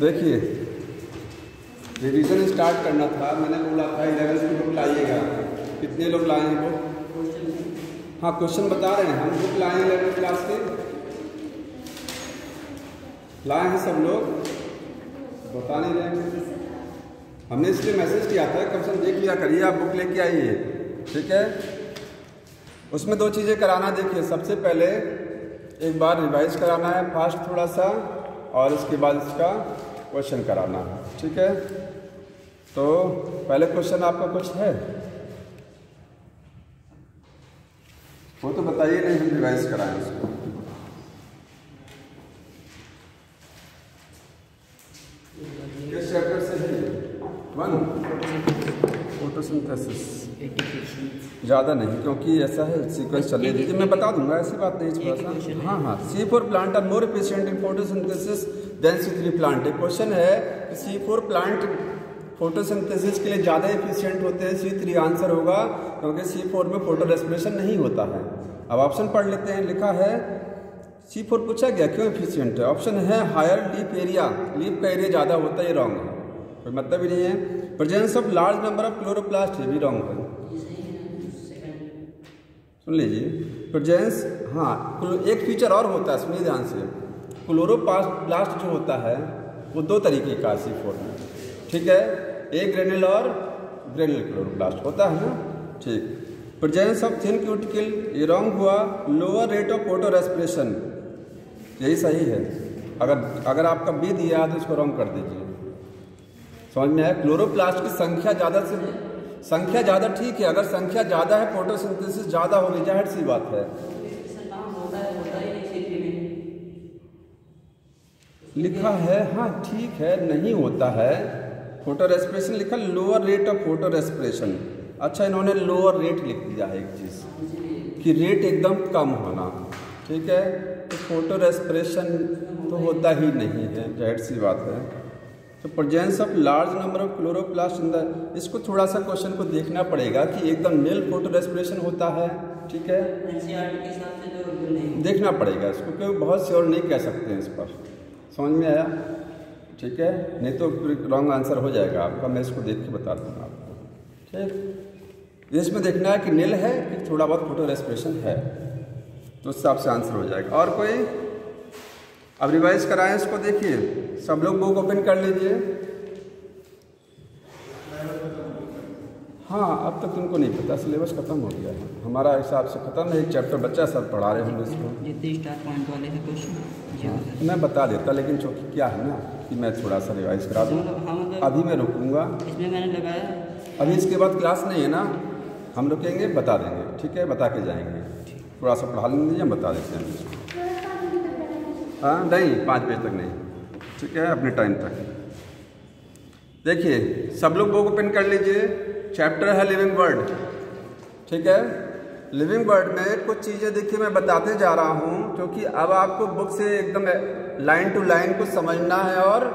देखिए revision start करना था, मैंने बोला था 11 की बुक लाइएगा। कितने लोग लाए हैं बुक? हाँ क्वेश्चन बता रहे हैं, हम बुक लाए हैं 11 क्लास के, लाए हैं सब लोग, बता नहीं रहे हैं। हमने इसलिए मैसेज किया था कम से कम देख लिया करिए, आप बुक लेके आइए, ठीक है। उसमें दो चीज़ें कराना, देखिए सबसे पहले एक बार रिवाइज कराना है फास्ट थोड़ा सा, और उसके बाद इसका क्वेश्चन कराना है, ठीक है। तो पहले क्वेश्चन आपका कुछ है वो तो बताइए, नहीं हम रिवाइज कराएं उसको। किस चैप्टर से है? 1 फोटोसिंथेसिस। ज़्यादा नहीं, क्योंकि ऐसा है सीक्वेंस चलने दीजिए, मैं बता दूंगा, ऐसी बात नहीं थोड़ा सा। हाँ हाँ, C4 plant are more efficient in photosynthesis than C3 plant. एक क्वेश्चन है कि C4 प्लांट फोटोसिंथेसिस के लिए ज़्यादा एफिशिएंट होते हैं, C3 आंसर होगा, क्योंकि C4 में फोटो रेस्पिरेशन नहीं होता है। अब ऑप्शन पढ़ लेते हैं, लिखा है C4 पूछा गया क्यों एफिशिएंट है। ऑप्शन है हायर लीफ एरिया, लीफ का एरिया ज़्यादा होता है, ये रॉन्ग है, कोई मतलब ही नहीं है। Presence of large number of chloroplast, ये भी रॉन्ग है, सुन लीजिए। प्रेजेंस, हाँ एक फीचर और होता है, सुनिए ध्यान से, क्लोरोप्लास्ट जो होता है वो दो तरीके का C4 में, ठीक है, एक ग्रेनुल और ग्रेनुल क्लोरोप्लास्ट होता है ना, ठीक। प्रेजेंस ऑफ थिन क्यूटिकल, ये रॉन्ग हुआ। Lower rate of photo respiration, यही सही है। अगर आपका बी दिया तो इसको रॉन्ग कर दीजिए, समझ में आया। क्लोरोप्लास्ट की संख्या ज़्यादा ठीक है, अगर संख्या ज़्यादा है फोटोसिंथेसिस ज़्यादा होगी, जाहिर सी बात है। लिखा है, हाँ ठीक है, नहीं होता है फोटो रेस्पिरेशन, लिखा lower rate of photo respiration. अच्छा इन्होंने लोअर रेट लिख दिया है एक चीज़ कि रेट एकदम कम होना, ठीक है, तो फोटो रेस्पिरेशन तो होता ही नहीं है, जाहिर सी बात है। तो presence of large number of chloroplast in the, इसको थोड़ा सा क्वेश्चन को देखना पड़ेगा कि एकदम नील फोटो रेस्पिरेशन होता है, ठीक है, देखना पड़ेगा इसको, क्योंकि बहुत श्योर नहीं कह सकते हैं इस पर, समझ में आया, ठीक है, नहीं तो रॉन्ग आंसर हो जाएगा आपका, मैं इसको देख के बता दूँगा आपको, ठीक। इसमें देखना है कि नील है कि थोड़ा बहुत फोटो रेस्पिरेशन है, तो उस हिसाब से आंसर हो जाएगा। और कोई? अब रिवाइज कराएं इसको, देखिए सब लोग बुक ओपन कर लीजिए। हाँ अब तक तुमको नहीं पता, सिलेबस खत्म हो गया है हमारा, हिसाब से खत्म है, एक चैप्टर बच्चा सब पढ़ा रहे हैं इसको, जितने स्टार पॉइंट वाले हैं क्वेश्चन मैं बता देता, लेकिन चूँकि क्या है ना कि मैं थोड़ा सा रिवाइज करा दूँ, अभी मैं रुकूँगा, इसमें मैंने लगाया, अभी इसके बाद क्लास नहीं है ना, हम रुकेंगे, बता देंगे, ठीक है, बता के जाएंगे, थोड़ा सा पढ़ा लेंगे, हम बता देते हैं इसको। हाँ नहीं 5 बजे तक नहीं, ठीक है, अपने टाइम तक। देखिए सब लोग बुक ओपन कर लीजिए, चैप्टर है लिविंग वर्ड, ठीक है। लिविंग वर्ड में कुछ चीज़ें देखिए मैं बताते जा रहा हूँ, क्योंकि अब आपको बुक से एकदम लाइन टू लाइन को समझना है और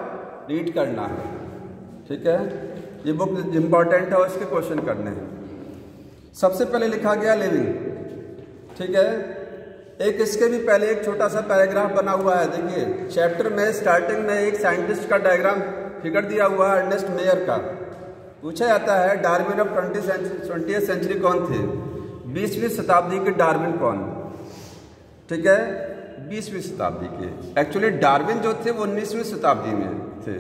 रीड करना है, ठीक है, ये बुक इम्पॉर्टेंट है और इसके क्वेश्चन करने हैं। सबसे पहले लिखा गया लिविंग, ठीक है, एक इसके भी पहले एक छोटा सा पैराग्राफ बना हुआ है, देखिए चैप्टर में स्टार्टिंग में एक साइंटिस्ट का डायग्राम फिगर दिया हुआ है, अर्नेस्ट मेयर का। पूछा जाता है डार्विन ऑफ 20th सेंचुरी कौन थे, 20वीं शताब्दी के डार्विन कौन, ठीक है, 20वीं शताब्दी के। एक्चुअली डार्विन जो थे वो 19वीं शताब्दी में थे,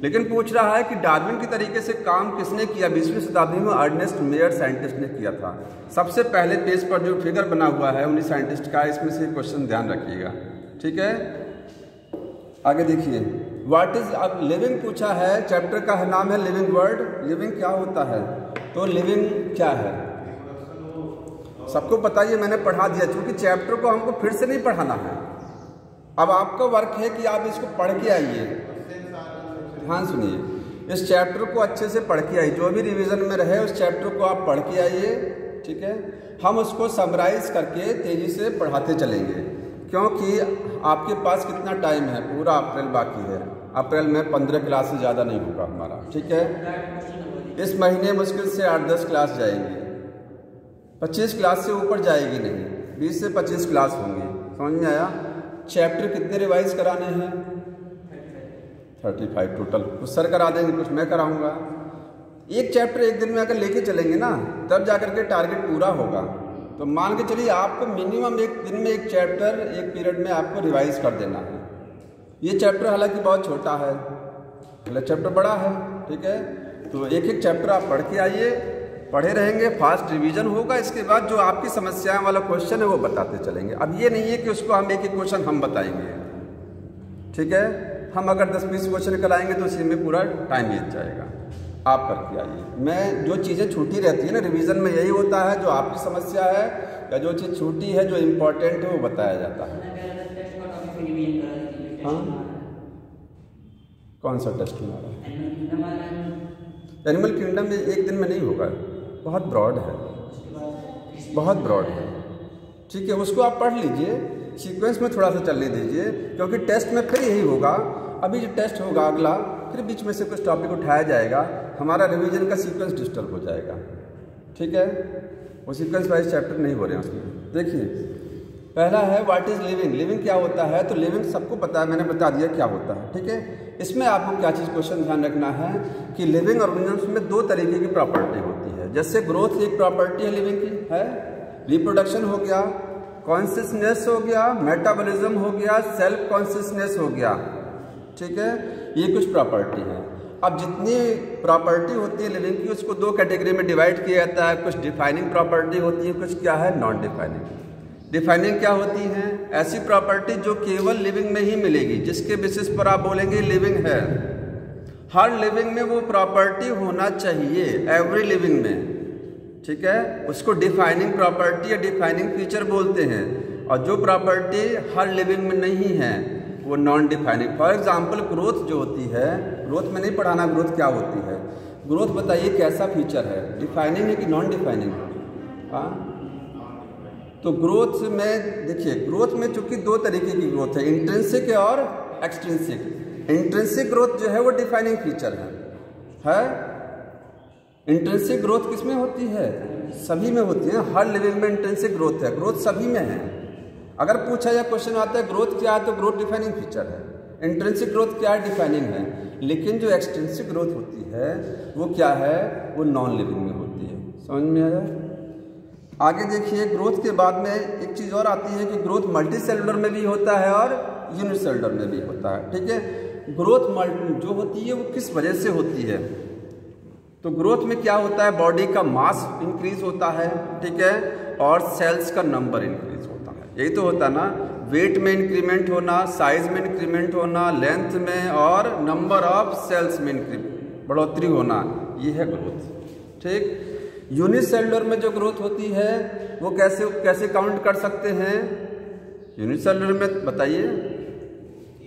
लेकिन पूछ रहा है कि डार्विन की तरीके से काम किसने किया 20वीं शताब्दी में, अर्नेस्ट मेयर साइंटिस्ट ने किया था। सबसे पहले पेज पर जो फिगर बना हुआ है उन्हीं साइंटिस्ट का, इसमें से क्वेश्चन ध्यान रखिएगा, ठीक है। आगे देखिए, व्हाट इज, अब लिविंग पूछा है, चैप्टर का नाम है लिविंग वर्ड। लिविंग क्या होता है, तो लिविंग क्या है सबको पता, ये मैंने पढ़ा दिया, क्योंकि चैप्टर को हमको फिर से नहीं पढ़ाना है, अब आपका वर्क है कि आप इसको पढ़ के आइए। ध्यान सुनिए, इस चैप्टर को अच्छे से पढ़ के आइए, जो भी रिवीजन में रहे उस चैप्टर को आप पढ़ के आइए, ठीक है। हम उसको समराइज करके तेजी से पढ़ाते चलेंगे, क्योंकि आपके पास कितना टाइम है, पूरा अप्रैल बाकी है, अप्रैल में 15 क्लास से ज़्यादा नहीं होगा हमारा, ठीक है। इस महीने मुश्किल से 8-10 क्लास जाएंगी, 25 क्लास से ऊपर जाएगी नहीं, 20 से 25 क्लास होंगी, समझ में आया। चैप्टर कितने रिवाइज कराने हैं, 35 टोटल। कुछ सर करा देंगे, कुछ मैं कराऊंगा। एक चैप्टर एक दिन में अगर लेके चलेंगे ना, तब जाकर के टारगेट पूरा होगा। तो मान के चलिए आपको मिनिमम एक दिन में एक चैप्टर एक पीरियड में आपको रिवाइज कर देना है। ये चैप्टर हालांकि बहुत छोटा है, अगला चैप्टर बड़ा है, ठीक है। तो एक एक चैप्टर आप पढ़ के आइए, पढ़े रहेंगे, फास्ट रिवीजन होगा। इसके बाद जो आपकी समस्याएं वाला क्वेश्चन है वो बताते चलेंगे। अब ये नहीं है कि उसको हम एक एक क्वेश्चन हम बताएंगे, ठीक है। हम अगर 10-20 क्वेश्चन कराएंगे तो उसी में पूरा टाइम बीत जाएगा। आप करके आइए। मैं जो चीज़ें छूटी रहती है ना रिवीजन में, यही होता है जो आपकी समस्या है या जो चीज़ छूटी है, जो इम्पोर्टेंट है वो बताया जाता है। हाँ, कौन सा टेस्ट में आ रहा है? एनिमल किंगडम में एक दिन में नहीं होगा, बहुत ब्रॉड है, बहुत ब्रॉड है, ठीक है। उसको आप पढ़ लीजिए, सीक्वेंस में थोड़ा सा चलने दीजिए, क्योंकि टेस्ट में फिर यही होगा। अभी जो टेस्ट होगा अगला, फिर बीच में से कुछ टॉपिक उठाया जाएगा, हमारा रिवीजन का सीक्वेंस डिस्टर्ब हो जाएगा, ठीक है। वो सीक्वेंस वाइज चैप्टर नहीं हो रहे हैं उसमें। देखिए पहला है व्हाट इज़ लिविंग। लिविंग क्या होता है? तो लिविंग सबको पता है, मैंने बता दिया क्या होता है, ठीक है। इसमें आपको क्या चीज़ क्वेश्चन ध्यान रखना है कि लिविंग ऑर्गेनिजम्स में 2 तरीके की प्रॉपर्टी होती है। जैसे ग्रोथ एक प्रॉपर्टी है लिविंग की, है, रिप्रोडक्शन हो गया, कॉन्शियसनेस हो गया, मेटाबॉलिज्म हो गया, सेल्फ कॉन्शियसनेस हो गया, ठीक है। ये कुछ प्रॉपर्टी है। अब जितनी प्रॉपर्टी होती है लिविंग की, उसको 2 कैटेगरी में डिवाइड किया जाता है। कुछ डिफाइनिंग प्रॉपर्टी होती है, कुछ क्या है, नॉन डिफाइनिंग। डिफाइनिंग क्या होती है? ऐसी प्रॉपर्टी जो केवल लिविंग में ही मिलेगी, जिसके बेसिस पर आप बोलेंगे लिविंग है। हर लिविंग में वो प्रॉपर्टी होना चाहिए, एवरी लिविंग में, ठीक है। उसको डिफाइनिंग प्रॉपर्टी या डिफाइनिंग फीचर बोलते हैं। और जो प्रॉपर्टी हर लिविंग में नहीं है वो non defining. For example growth जो होती है, ग्रोथ में नहीं पढ़ाना ग्रोथ क्या होती है। ग्रोथ बताइए कैसा फीचर है, डिफाइनिंग है कि नॉन डिफाइनिंग? हाँ, तो ग्रोथ में देखिए, ग्रोथ में चूंकि 2 तरीके की ग्रोथ है, इंट्रिंसिक और एक्सट्रिंसिक। इंट्रिंसिक ग्रोथ जो है वो डिफाइनिंग फीचर है। इंट्रिंसिक ग्रोथ किसमें होती है? सभी में होती है। हर लिविंग में इंट्रिंसिक ग्रोथ है, ग्रोथ सभी में है। अगर पूछा या क्वेश्चन आता है ग्रोथ क्या है, तो ग्रोथ डिफाइनिंग फीचर है। इंट्रिंसिक ग्रोथ क्या है, डिफाइनिंग है। लेकिन जो एक्सट्रिंसिक ग्रोथ होती है वो क्या है, वो नॉन लिविंग में होती है। समझ में आया? आगे देखिए, ग्रोथ के बाद में एक चीज़ और आती है कि ग्रोथ मल्टी सेलुलर में भी होता है और यूनिसेलुलर में भी होता है, ठीक है। ग्रोथ जो होती है वो किस वजह से होती है? तो ग्रोथ में क्या होता है, बॉडी का मास इंक्रीज होता है, ठीक है, और सेल्स का नंबर इंक्रीज होता है। यही तो होता है ना, वेट में इंक्रीमेंट होना, साइज में इंक्रीमेंट होना, लेंथ में और नंबर ऑफ सेल्स में बढ़ोतरी होना, ये है ग्रोथ, ठीक। यूनिसेलुलर में जो ग्रोथ होती है वो कैसे काउंट कर सकते हैं? यूनिसेलुलर में बताइए,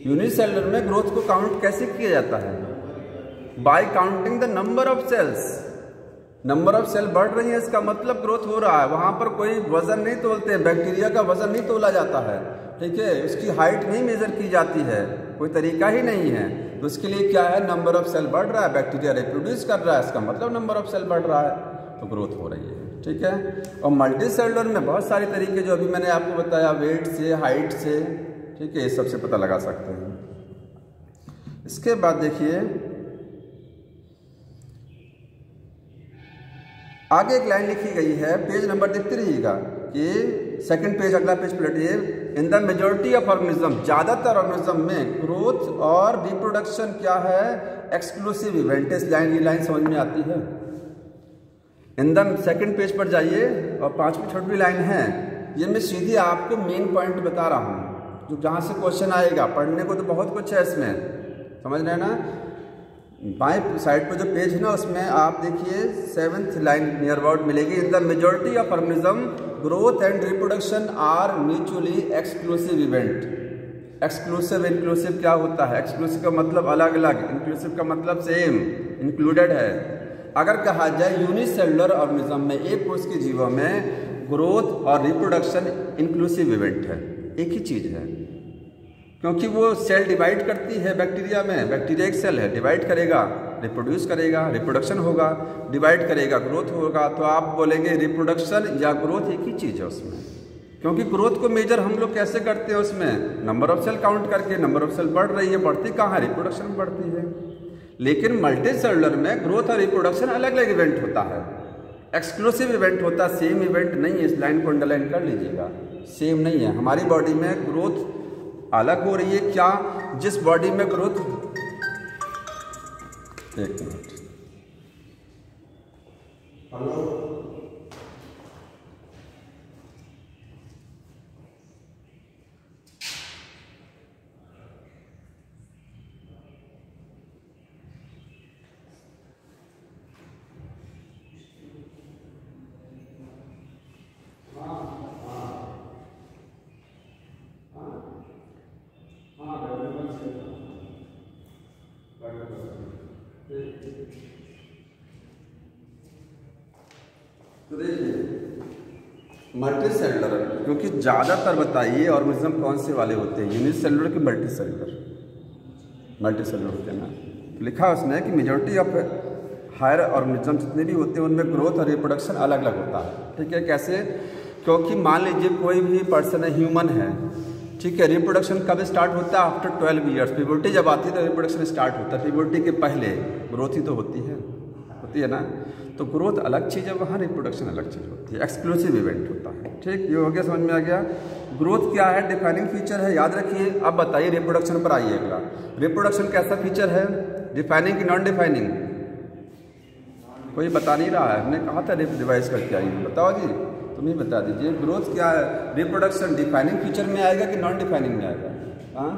यूनिसेलुलर में ग्रोथ को काउंट कैसे किया जाता है? By counting the number of cells. Number of cell बढ़ रही है, इसका मतलब ग्रोथ हो रहा है। वहां पर कोई वजन नहीं तोलते हैं, बैक्टीरिया का वजन नहीं तोला जाता है, ठीक है। उसकी हाइट नहीं मेजर की जाती है, कोई तरीका ही नहीं है। तो उसके लिए क्या है, नंबर ऑफ सेल बढ़ रहा है, बैक्टीरिया रिप्रोड्यूस कर रहा है, इसका मतलब नंबर ऑफ सेल बढ़ रहा है, तो ग्रोथ हो रही है, ठीक है। और मल्टी सेलुलर में बहुत सारे तरीके जो अभी मैंने आपको बताया, वेट से, हाइट से, ठीक है, इस सबसे पता लगा सकते हैं। इसके बाद देखिए आगे एक लाइन लिखी गई है, पेज नंबर देखते रहिएगा कि सेकंड पेज, अगला पेज पलटिए। In the majority of organism, ज्यादातर ऑर्गेनिज्म में ग्रोथ और रिप्रोडक्शन क्या है, एक्सक्लूसिव इवेंट। इस लाइन समझ में आती है? इन द सेकंड पेज पर जाइए और 5वीं 6वीं लाइन है, ये मैं सीधी आपको मेन पॉइंट बता रहा हूँ, जो जहाँ से क्वेश्चन आएगा। पढ़ने को तो बहुत कुछ है इसमें, समझ रहे हैं ना। बाएं साइड पर जो पेज है ना, उसमें आप देखिए 7th लाइन नियर अबाउट मिलेगी। In the majority of organism growth and reproduction are mutually exclusive event. Exclusive inclusive क्या होता है? एक्सक्लूसिव का मतलब अलग अलग, इंक्लूसिव का मतलब सेम, इंक्लूडेड है। अगर कहा जाए यूनिसेलुलर ऑर्गेनिज्म में, एक कोष के जीवों में ग्रोथ और रिप्रोडक्शन इंक्लूसिव इवेंट है, एक ही चीज है, क्योंकि वो सेल डिवाइड करती है। बैक्टीरिया में, बैक्टीरिया एक सेल है, डिवाइड करेगा, रिप्रोड्यूस करेगा, रिप्रोडक्शन होगा, डिवाइड करेगा, ग्रोथ होगा। तो आप बोलेंगे रिप्रोडक्शन या ग्रोथ एक ही चीज है उसमें, क्योंकि ग्रोथ को मेजर हम लोग कैसे करते हैं, उसमें नंबर ऑफ सेल काउंट करके। नंबर ऑफ सेल बढ़ रही है, बढ़ती कहाँ, रिप्रोडक्शन में बढ़ती है। लेकिन मल्टी सेलुलर में ग्रोथ और रिप्रोडक्शन अलग अलग इवेंट होता है, एक्सक्लूसिव इवेंट होता है, सेम इवेंट नहीं है। इस लाइन को अंडरलाइन कर लीजिएगा, सेम नहीं है। हमारी बॉडी में ग्रोथ अलग हो रही है क्या, जिस बॉडी में ग्रोथ, एक मिनट, हेलो, तो देखिए मल्टी सेलुलर, क्योंकि ज़्यादातर बताइए ऑर्गेनिज्म कौन से वाले होते हैं, यूनिट सेलुलर के मल्टी सेलुलर, मल्टी सेलुलर होते हैं ना। तो लिखा उसने कि मेजॉरिटी ऑफ हायर ऑर्गेनिज्म जितने भी होते हैं उनमें ग्रोथ और रिप्रोडक्शन अलग अलग होता है। ठीक है, कैसे, क्योंकि मान लीजिए कोई भी पर्सन है, ह्यूमन है, ठीक है, रिप्रोडक्शन कब स्टार्ट होता है, आफ्टर 12 ईयर्स। प्यूबर्टी जब आती है तो रिप्रोडक्शन स्टार्ट होता है, प्यूबर्टी के पहले ग्रोथ ही तो होती है ना। तो ग्रोथ अलग चीज़ है, वहाँ रिप्रोडक्शन अलग चीज़ होती है, एक्सक्लूसिव इवेंट होता है। ठीक, ये हो गया, समझ में आ गया। ग्रोथ क्या है, डिफाइनिंग फीचर है, याद रखिए। अब बताइए रिप्रोडक्शन पर आइए अगला। रिप्रोडक्शन कैसा फीचर है, डिफाइनिंग की नॉन डिफाइनिंग? कोई बता नहीं रहा है, हमने कहा था रिवाइज करके आइए, बताओ जी, तुम ही बता दीजिए। ग्रोथ क्या है, रिप्रोडक्शन डिफाइनिंग फीचर में आएगा कि नॉन डिफाइनिंग में आएगा? हाँ,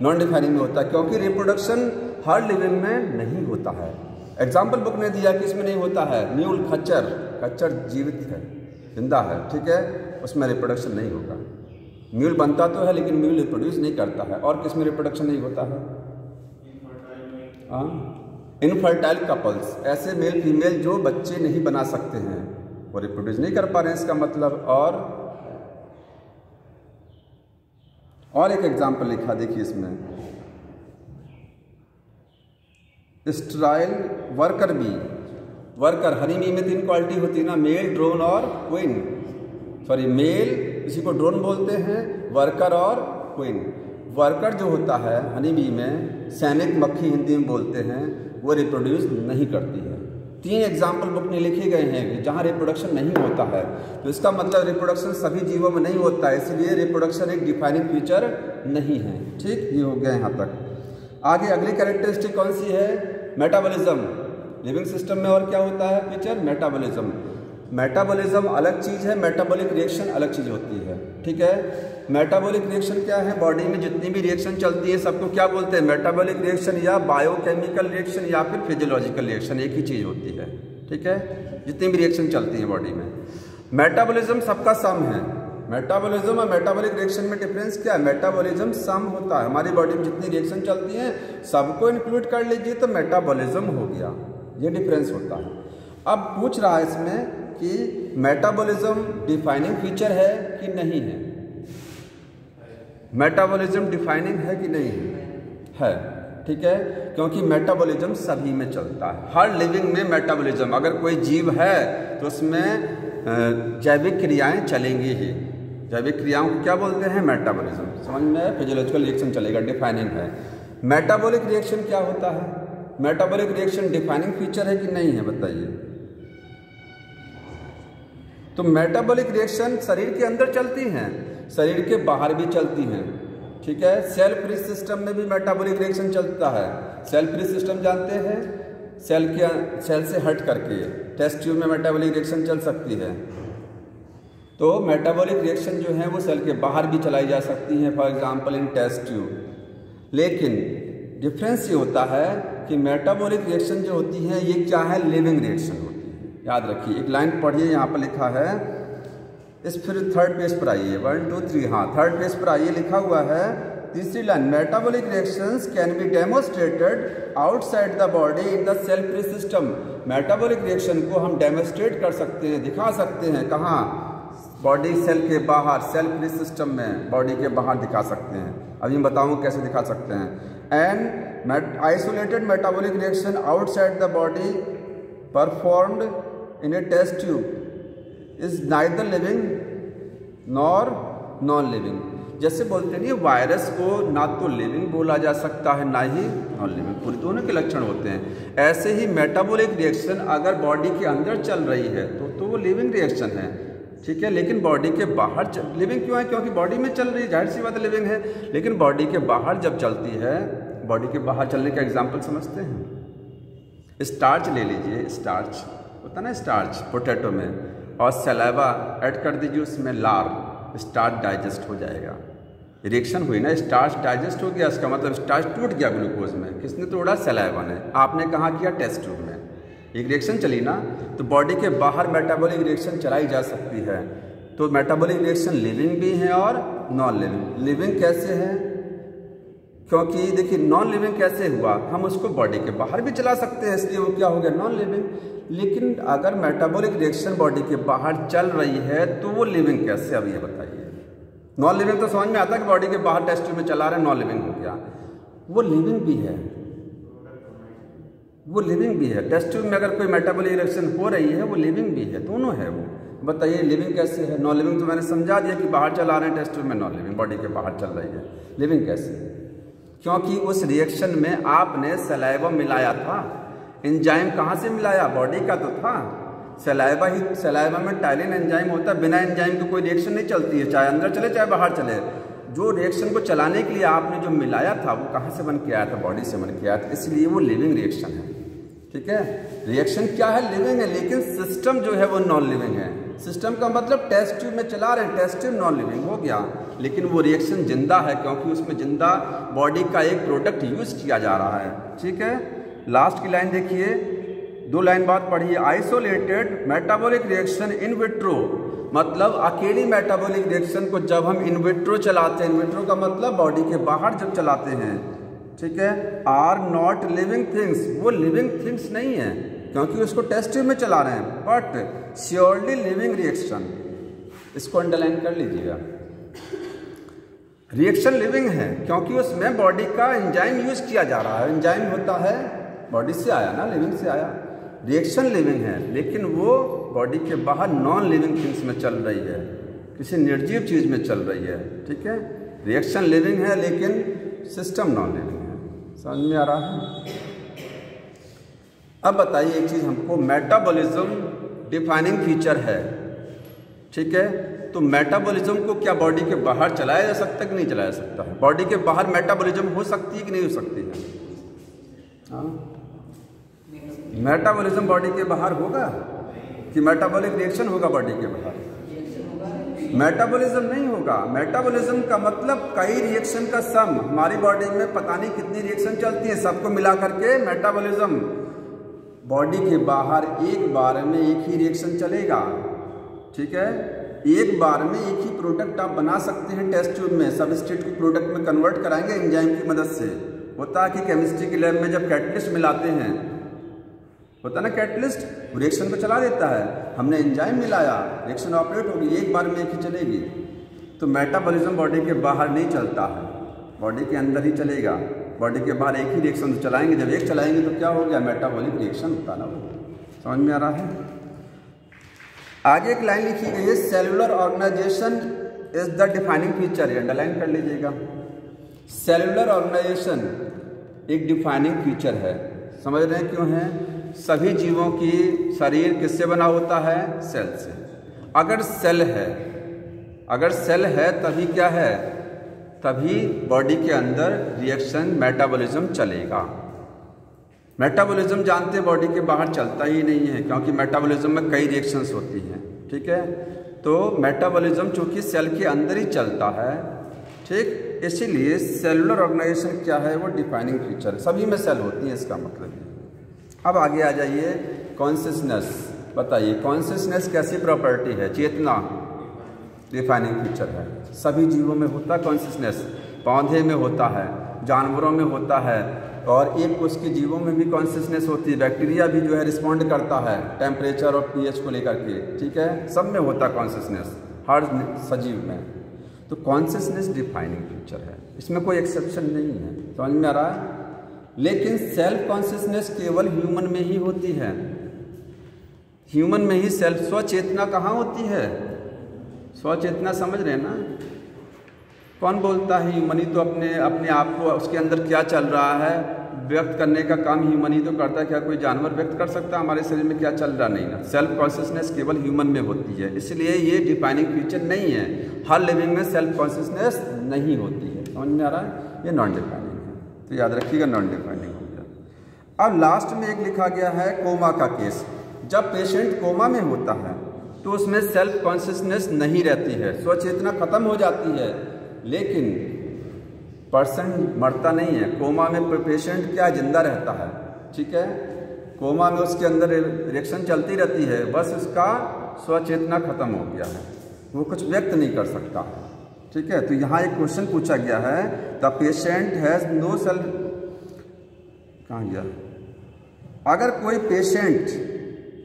नॉन डिफाइनिंग में होता है, क्योंकि रिप्रोडक्शन हर लिविंग में नहीं होता है। एग्जाम्पल बुक ने दिया कि इसमें नहीं होता है। म्यूल, खच्चर जीवित है, जिंदा है, ठीक है, उसमें रिप्रोडक्शन नहीं होगा। म्यूल बनता तो है लेकिन म्यूल रिप्रोड्यूस नहीं करता है। और किसमें रिप्रोडक्शन नहीं होता है? इनफर्टाइल कपल्स, ऐसे मेल फीमेल जो बच्चे नहीं बना सकते हैं, वो रिप्रोड्यूस नहीं कर पा रहे हैं, इसका मतलब। और एक एग्जाम्पल लिखा, देखिए इसमें sterile worker bee. Worker, honey bee में 3 क्वालिटी होती है ना, मेल, ड्रोन और क्वीन। सॉरी, मेल इसी को ड्रोन बोलते हैं, वर्कर और क्वीन। वर्कर जो होता है हनी बी में, सैनिक मक्खी हिंदी में बोलते हैं, वो रिप्रोड्यूस नहीं करती है। 3 एग्जाम्पल बुक में लिखे गए हैं जहाँ रिप्रोडक्शन नहीं होता है। तो इसका मतलब रिप्रोडक्शन सभी जीवों में नहीं होता है, इसलिए रिप्रोडक्शन एक डिफाइनिंग फीचर नहीं है। ठीक, ये हो गया यहाँ तक। आगे अगली कैरेक्टरिस्टिक कौन सी है, मेटाबॉलिज्म। लिविंग सिस्टम में और क्या होता है फीचर, मेटाबॉलिज्म। मेटाबॉलिज्म अलग चीज़ है, मेटाबॉलिक रिएक्शन अलग चीज़ होती है। ठीक है, मेटाबॉलिक रिएक्शन क्या है, बॉडी में जितनी भी रिएक्शन चलती है सबको क्या बोलते हैं, मेटाबॉलिक रिएक्शन या बायोकेमिकल रिएक्शन या फिर फिजियोलॉजिकल रिएक्शन, एक ही चीज़ होती है। ठीक है, जितनी भी रिएक्शन चलती है बॉडी में। मेटाबॉलिज्म सबका सम है। मेटाबॉलिज्म और मेटाबॉलिक रिएक्शन में डिफरेंस क्या है, मेटाबॉलिज्म सम होता है, हमारी बॉडी में जितनी रिएक्शन चलती हैं सबको इंक्लूड कर लीजिए तो मेटाबॉलिज्म हो गया, ये डिफरेंस होता है। अब पूछ रहा है इसमें कि मेटाबॉलिज्म डिफाइनिंग फीचर है कि नहीं है, मेटाबॉलिज्म डिफाइनिंग है कि नहीं है? ठीक है, क्योंकि मेटाबॉलिज्म सभी में चलता है, हर लिविंग में मेटाबॉलिज्म। अगर कोई जीव है तो उसमें जैविक क्रियाएं चलेंगी ही। जैविक क्रियाओं को क्या बोलते हैं, मेटाबॉलिज्म। समझ में, फिजियोलॉजिकल रिएक्शन चलेगा, डिफाइनिंग है। मेटाबॉलिक रिएक्शन क्या होता है, मेटाबॉलिक रिएक्शन डिफाइनिंग फीचर है कि नहीं है, बताइए। तो मेटाबॉलिक रिएक्शन शरीर के अंदर चलती हैं, शरीर के बाहर भी चलती हैं। ठीक है, सेल फ्री सिस्टम में भी मेटाबॉलिक रिएक्शन चलता है। सेल फ्री सिस्टम जानते हैं, सेल से हट करके टेस्ट ट्यूब में मेटाबॉलिक रिएक्शन चल सकती है। तो मेटाबॉलिक रिएक्शन जो है वो सेल के बाहर भी चलाई जा सकती हैं, for example in test tube. लेकिन डिफरेंस ये होता है कि मेटाबॉलिक रिएक्शन जो होती है ये क्या है, लिविंग रिएक्शन होती है। याद रखिए, एक लाइन पढ़िए, यहाँ पर लिखा है, इस फिर 3rd पेज पर आइए, 1 2 3, हाँ 3rd पेज पर आइए, लिखा हुआ है 3री line, metabolic reactions can be demonstrated outside the body in the cell free system. Metabolic reaction को हम डेमोस्ट्रेट कर सकते हैं, दिखा सकते हैं, कहाँ, बॉडी सेल के बाहर, सेल फ्री सिस्टम में बॉडी के बाहर दिखा सकते हैं। अभी मैं बताऊंगा कैसे दिखा सकते हैं। And isolated metabolic reaction outside the body performed in a test tube is neither living nor non living. जैसे बोलते नहीं वायरस को ना तो लिविंग बोला जा सकता है ना ही नॉन लिविंग, पूरे दोनों के लक्षण होते हैं। ऐसे ही मेटाबॉलिक रिएक्शन अगर बॉडी के अंदर चल रही है तो वो लिविंग रिएक्शन है, ठीक है। लेकिन बॉडी के बाहर लिविंग क्यों है? क्योंकि बॉडी में चल रही है, जाहिर सी बात लिविंग है। लेकिन बॉडी के बाहर जब चलती है, बॉडी के बाहर चलने का एग्जाम्पल समझते हैं। स्टार्च ले लीजिए, स्टार्च होता ना, स्टार्च पोटैटो में, और सलाइवा ऐड कर दीजिए उसमें, लार, स्टार्च डाइजेस्ट हो जाएगा। रिएक्शन हुई ना, स्टार्च डाइजेस्ट हो गया, इसका मतलब स्टार्च टूट गया ग्लूकोज में। किसने तोड़ा? सलाइवा ने। आपने कहाँ किया? टेस्ट ट्यूब में। एक रिएक्शन चली ना, तो बॉडी के बाहर मेटाबॉलिक रिएक्शन चलाई जा सकती है। तो मेटाबॉलिक रिएक्शन लिविंग भी है और नॉन लिविंग। लिविंग कैसे है? क्योंकि देखिए नॉन लिविंग कैसे हुआ, हम उसको बॉडी के बाहर भी चला सकते हैं, इसलिए वो क्या हो गया? Non living. लेकिन अगर मेटाबॉलिक रिएक्शन बॉडी के बाहर चल रही है तो वो लिविंग कैसे? अब ये बताइए। नॉन लिविंग तो समझ में आता है कि बॉडी के बाहर टेस्ट ट्यूब में चला रहे हैं, नॉन लिविंग हो गया। वो लिविंग भी है, वो लिविंग भी है। टेस्ट ट्यूब में अगर कोई मेटाबॉलिक रिएक्शन हो रही है वो लिविंग भी है, दोनों है वो। बताइए लिविंग कैसे है? नॉन लिविंग तो मैंने समझा दिया कि बाहर चला रहे हैं टेस्ट ट्यूब में, नॉन लिविंग बॉडी के बाहर चल रही है। लिविंग कैसे? क्योंकि उस रिएक्शन में आपने सलाइवा मिलाया था। एंजाइम कहाँ से मिलाया? बॉडी का तो था। सलाइवा ही, सलाइवा में टाइलिन एंजाइम होता है, बिना एंजाइम के कोई रिएक्शन नहीं चलती है, चाहे अंदर चले चाहे बाहर चले। जो रिएक्शन को चलाने के लिए आपने जो मिलाया था वो कहाँ से बन के आया था? बॉडी से बन के आया था, इसलिए वो लिविंग रिएक्शन है, ठीक है। रिएक्शन क्या है? लिविंग है, लेकिन सिस्टम जो है वो नॉन लिविंग है। सिस्टम का मतलब टेस्ट ट्यूब में चला रहे हैं, टेस्ट ट्यूब नॉन लिविंग हो गया, लेकिन वो रिएक्शन जिंदा है क्योंकि उसमें जिंदा बॉडी का एक प्रोडक्ट यूज किया जा रहा है, ठीक है। लास्ट की लाइन देखिए, 2 लाइन बाद पढ़िए। Isolated metabolic reaction in vitro, मतलब अकेली मेटाबॉलिक रिएक्शन को जब हम इन विट्रो चलाते हैं, इन विट्रो का मतलब बॉडी के बाहर जब चलाते हैं, ठीक है, आर नॉट लिविंग थिंग्स, वो लिविंग थिंग्स नहीं है क्योंकि उसको टेस्ट ट्यूब में चला रहे हैं, बट श्योरली लिविंग रिएक्शन। इसको अंडरलाइन कर लीजिएगा। रिएक्शन लिविंग है क्योंकि उसमें बॉडी का एंजाइम यूज किया जा रहा है। एंजाइम होता है, बॉडी से आया ना, लिविंग से आया। रिएक्शन लिविंग है लेकिन वो बॉडी के बाहर नॉन लिविंग थिंग्स में चल रही है, किसी निर्जीव चीज में चल रही है, ठीक है। रिएक्शन लिविंग है लेकिन सिस्टम नॉन लिविंग है। समझ में आ रहा है? अब बताइए एक चीज हमको, मेटाबॉलिज्म डिफाइनिंग फीचर है, ठीक है। तो मेटाबॉलिज्म को क्या बॉडी के बाहर चलाया जा सकता है कि नहीं चलाया जा सकता है? बॉडी के बाहर मेटाबॉलिज्म हो सकती है कि नहीं हो सकती है? हाँ, मेटाबॉलिज्म बॉडी के बाहर होगा कि मेटाबॉलिक रिएक्शन होगा बॉडी के बाहर? मेटाबॉलिज्म नहीं होगा। मेटाबॉलिज्म का मतलब कई रिएक्शन का सम। हमारी बॉडी में पता नहीं कितनी रिएक्शन चलती है, सबको मिला करके मेटाबॉलिज्म। बॉडी के बाहर एक बार में एक ही रिएक्शन चलेगा, ठीक है। एक बार में एक ही प्रोडक्ट आप बना सकते हैं टेस्ट ट्यूब में, सबस्ट्रेट को प्रोडक्ट में कन्वर्ट कराएंगे एंजाइम की मदद से। होता है कि केमिस्ट्री की लैब में जब कैटलिस्ट मिलाते हैं, होता ना कैटलिस्ट, रिएक्शन को चला देता है। हमने एंजाइम मिलाया, रिएक्शन ऑपरेट होगी, एक बार में एक ही चलेगी। तो मेटाबॉलिज्म बॉडी के बाहर नहीं चलता है, बॉडी के अंदर ही चलेगा। बॉडी के बाहर एक ही रिएक्शन तो चलाएंगे, जब एक चलाएंगे तो क्या हो गया? मेटाबॉलिक रिएक्शन होता ना वो। समझ में आ रहा है? आगे एक लाइन लिखी गई है, cellular organisation is the defining feature. Underline कर लीजिएगा। सेलुलर ऑर्गेनाइजेशन एक डिफाइनिंग फीचर है। समझ रहे हैं क्यों है? सभी जीवों की शरीर किससे बना होता है? सेल से। अगर सेल है, अगर सेल है तभी क्या है? तभी बॉडी के अंदर रिएक्शन मेटाबॉलिज्म चलेगा। मेटाबॉलिज्म जानते हैं बॉडी के बाहर चलता ही नहीं है क्योंकि मेटाबॉलिज्म में कई रिएक्शंस होती हैं, ठीक है। तो मेटाबॉलिज्म चूंकि सेल के अंदर ही चलता है, ठीक, इसीलिए सेलुलर ऑर्गेनाइजेशन क्या है? वो डिफाइनिंग फीचर है। सभी में सेल होती है, इसका मतलब। अब आगे आ जाइए, कॉन्शियसनेस। बताइए कॉन्शियसनेस कैसी प्रॉपर्टी है? चेतना डिफाइनिंग फीचर है। सभी जीवों में होता है कॉन्शियसनेस, पौधे में होता है, जानवरों में होता है, और एक कोष के जीवों में भी कॉन्शियसनेस होती है। बैक्टीरिया भी जो है रिस्पॉन्ड करता है टेम्परेचर और पीएच को लेकर के, ठीक है। सब में होता है कॉन्शियसनेस, हर सजीव में। तो कॉन्शियसनेस डिफाइनिंग फीचर है, इसमें कोई एक्सेप्शन नहीं है। समझ में आ रहा है? लेकिन सेल्फ कॉन्शियसनेस केवल ह्यूमन में ही होती है। ह्यूमन में ही सेल्फ स्वचेतना कहाँ होती है? स्वचेतना समझ रहे हैं ना? कौन बोलता है ह्यूमन ही तो अपने आप को उसके अंदर क्या चल रहा है व्यक्त करने का काम ह्यूमन ही तो करता है। क्या कोई जानवर व्यक्त कर सकता है हमारे शरीर में क्या चल रहा? नहीं ना। सेल्फ कॉन्शियसनेस केवल ह्यूमन में होती है, इसलिए ये डिफाइनिंग फीचर नहीं है। हर लिविंग में सेल्फ कॉन्शियसनेस नहीं होती है। समझ में आ रहा है? ये नॉन डिफाइनिंग है, तो याद रखिएगा नॉन डिफाइनिंग हो गया। अब लास्ट में एक लिखा गया है कोमा का केस। जब पेशेंट कोमा में होता है तो उसमें सेल्फ कॉन्शियसनेस नहीं रहती है, स्वचेतना खत्म हो जाती है, लेकिन पर्सन मरता नहीं है। कोमा में पेशेंट क्या जिंदा रहता है, ठीक है। कोमा में उसके अंदर रिएक्शन चलती रहती है, बस उसका स्वचेतना खत्म हो गया है, वो कुछ व्यक्त नहीं कर सकता है, ठीक है। तो यहाँ एक क्वेश्चन पूछा गया है, the patient has no self, कहाँ गया? अगर कोई patient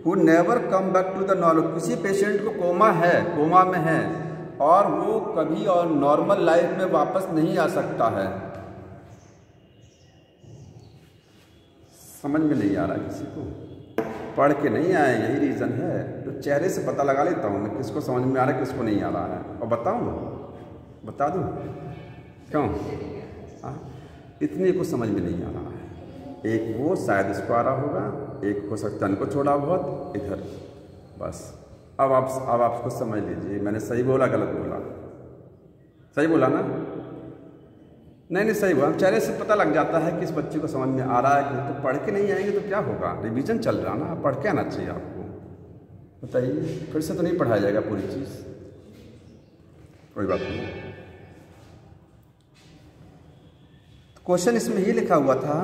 who never come back to the normal, किसी पेशेंट को कोमा में है और वो कभी और नॉर्मल लाइफ में वापस नहीं आ सकता है। समझ में नहीं आ रहा किसी को? पढ़ के नहीं आए, यही रीज़न है। तो चेहरे से पता लगा लेता हूँ मैं किसको समझ में आ रहा है किसको नहीं आ रहा है। और बताऊँ, बता दूँ क्यों? इतने को समझ में नहीं आ रहा है। एक वो शायद इसको आ रहा होगा, एक हो सकता है इनको छोड़ा बहुत इधर, बस। अब आप इसको समझ लीजिए, मैंने सही बोला गलत बोला? सही बोला ना? नहीं सही बोला। चेहरे से पता लग जाता है कि इस बच्चे को समझ में आ रहा है कि तो पढ़ के नहीं आएंगे तो क्या होगा? रिवीजन चल रहा ना, पढ़ के आना चाहिए आपको। बताइए, फिर से तो नहीं पढ़ाया जाएगा पूरी चीज़, कोई बात नहीं। क्वेश्चन इसमें ये लिखा हुआ था,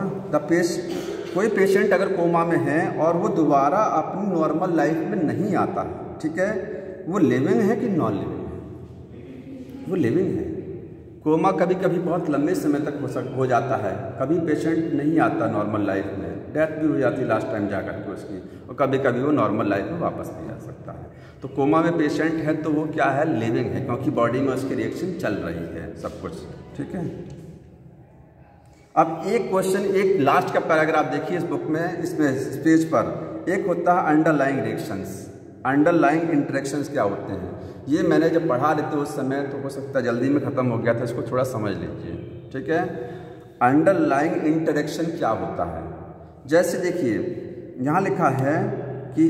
कोई पेशेंट अगर कोमा में है और वो दोबारा अपनी नॉर्मल लाइफ में नहीं आता है, ठीक है, वो लिविंग है कि नॉन लिविंग है? वो लिविंग है। कोमा कभी कभी बहुत लंबे समय तक हो जाता है, कभी पेशेंट नहीं आता नॉर्मल लाइफ में, डेथ भी हो जाती है लास्ट टाइम जाकर के उसकी, और कभी कभी वो नॉर्मल लाइफ में वापस नहीं आ सकता है। तो कोमा में पेशेंट है तो वो क्या है? लिविंग है, क्योंकि बॉडी में उसकी रिएक्शन चल रही है सब कुछ, ठीक है। अब एक क्वेश्चन, एक लास्ट का पैराग्राफ देखिए इस बुक में, इसमें इस पेज पर एक होता है अंडरलाइंग रिएक्शंस, अंडरलाइंग इंटरेक्शंस क्या होते हैं। ये मैंने जब पढ़ा रहे थे उस समय तो हो सकता है जल्दी में ख़त्म हो गया था, इसको थोड़ा समझ लीजिए, ठीक है। अंडरलाइंग इंटरेक्शन क्या होता है? जैसे देखिए यहाँ लिखा है कि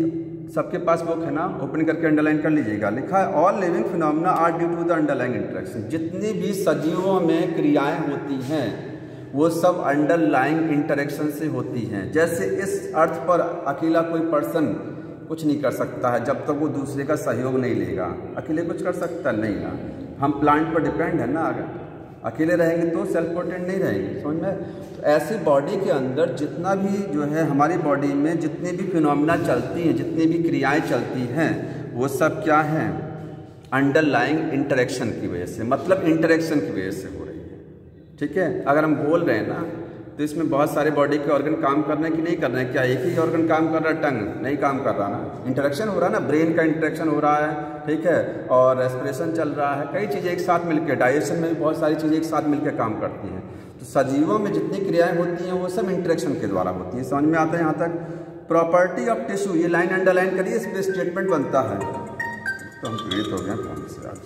सबके पास बुक है ना, ओपन करके अंडरलाइन कर लीजिएगा। लिखा है all living phenomena are due to the underlying interaction. जितनी भी सजीवों में क्रियाएं होती हैं वो सब अंडरलाइंग इंटरेक्शन से होती हैं। जैसे इस अर्थ पर अकेला कोई पर्सन कुछ नहीं कर सकता है जब तक वो दूसरे का सहयोग नहीं लेगा। अकेले कुछ कर सकता नहीं ना, हम प्लांट पर डिपेंड है ना, अगर अकेले रहेंगे तो सेल्फ पोटेंट नहीं रहेंगे, समझ में। तो ऐसी बॉडी के अंदर जितना भी जो है हमारी बॉडी में जितनी भी फिनोमेना चलती हैं, जितनी भी क्रियाएं चलती हैं, वो सब क्या हैं? अंडरलाइंग इंटरेक्शन की वजह से, मतलब इंटरेक्शन की वजह से हो रही है, ठीक है। अगर हम बोल रहे हैं ना तो इसमें बहुत सारे बॉडी के ऑर्गन काम कर रहे हैं कि नहीं कर रहे हैं? क्या एक ही ऑर्गन काम कर रहा है? टंग नहीं काम कर रहा ना, इंटरेक्शन हो रहा है ना, ब्रेन का इंटरेक्शन हो रहा है, ठीक है, और रेस्पिरेशन चल रहा है, कई चीज़ें एक साथ मिलकर, डाइजेशन में भी बहुत सारी चीज़ें एक साथ मिलकर काम करती हैं। तो सजीवों में जितनी क्रियाएं होती हैं वो सब इंटरेक्शन के द्वारा होती हैं। समझ में आता है यहाँ तक? प्रॉपर्टी ऑफ टिश्यू, ये लाइन अंडरलाइन करिए, इस पर स्टेटमेंट बनता है। तो हम पीड़ित हो गए फोन से आज।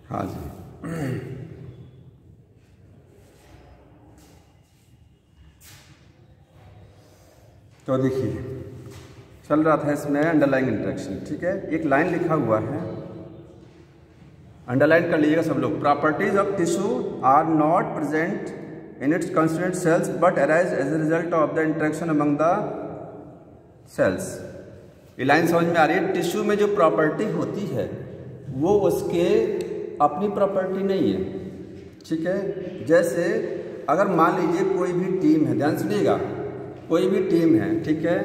हाँ जी, तो देखिए चल रहा था इसमें अंडरलाइंग इंटरेक्शन, ठीक है। एक लाइन लिखा हुआ है, अंडरलाइन कर लीजिएगा सब लोग। Properties of tissue are not present in its constituent cells but arise as a result of the interaction among the cells. ये लाइन समझ में आ रही है? टिश्यू में जो प्रॉपर्टी होती है वो उसके अपनी प्रॉपर्टी नहीं है, ठीक है। जैसे अगर मान लीजिए कोई भी टीम है, ध्यान सुनिएगा, कोई भी टीम है, ठीक है,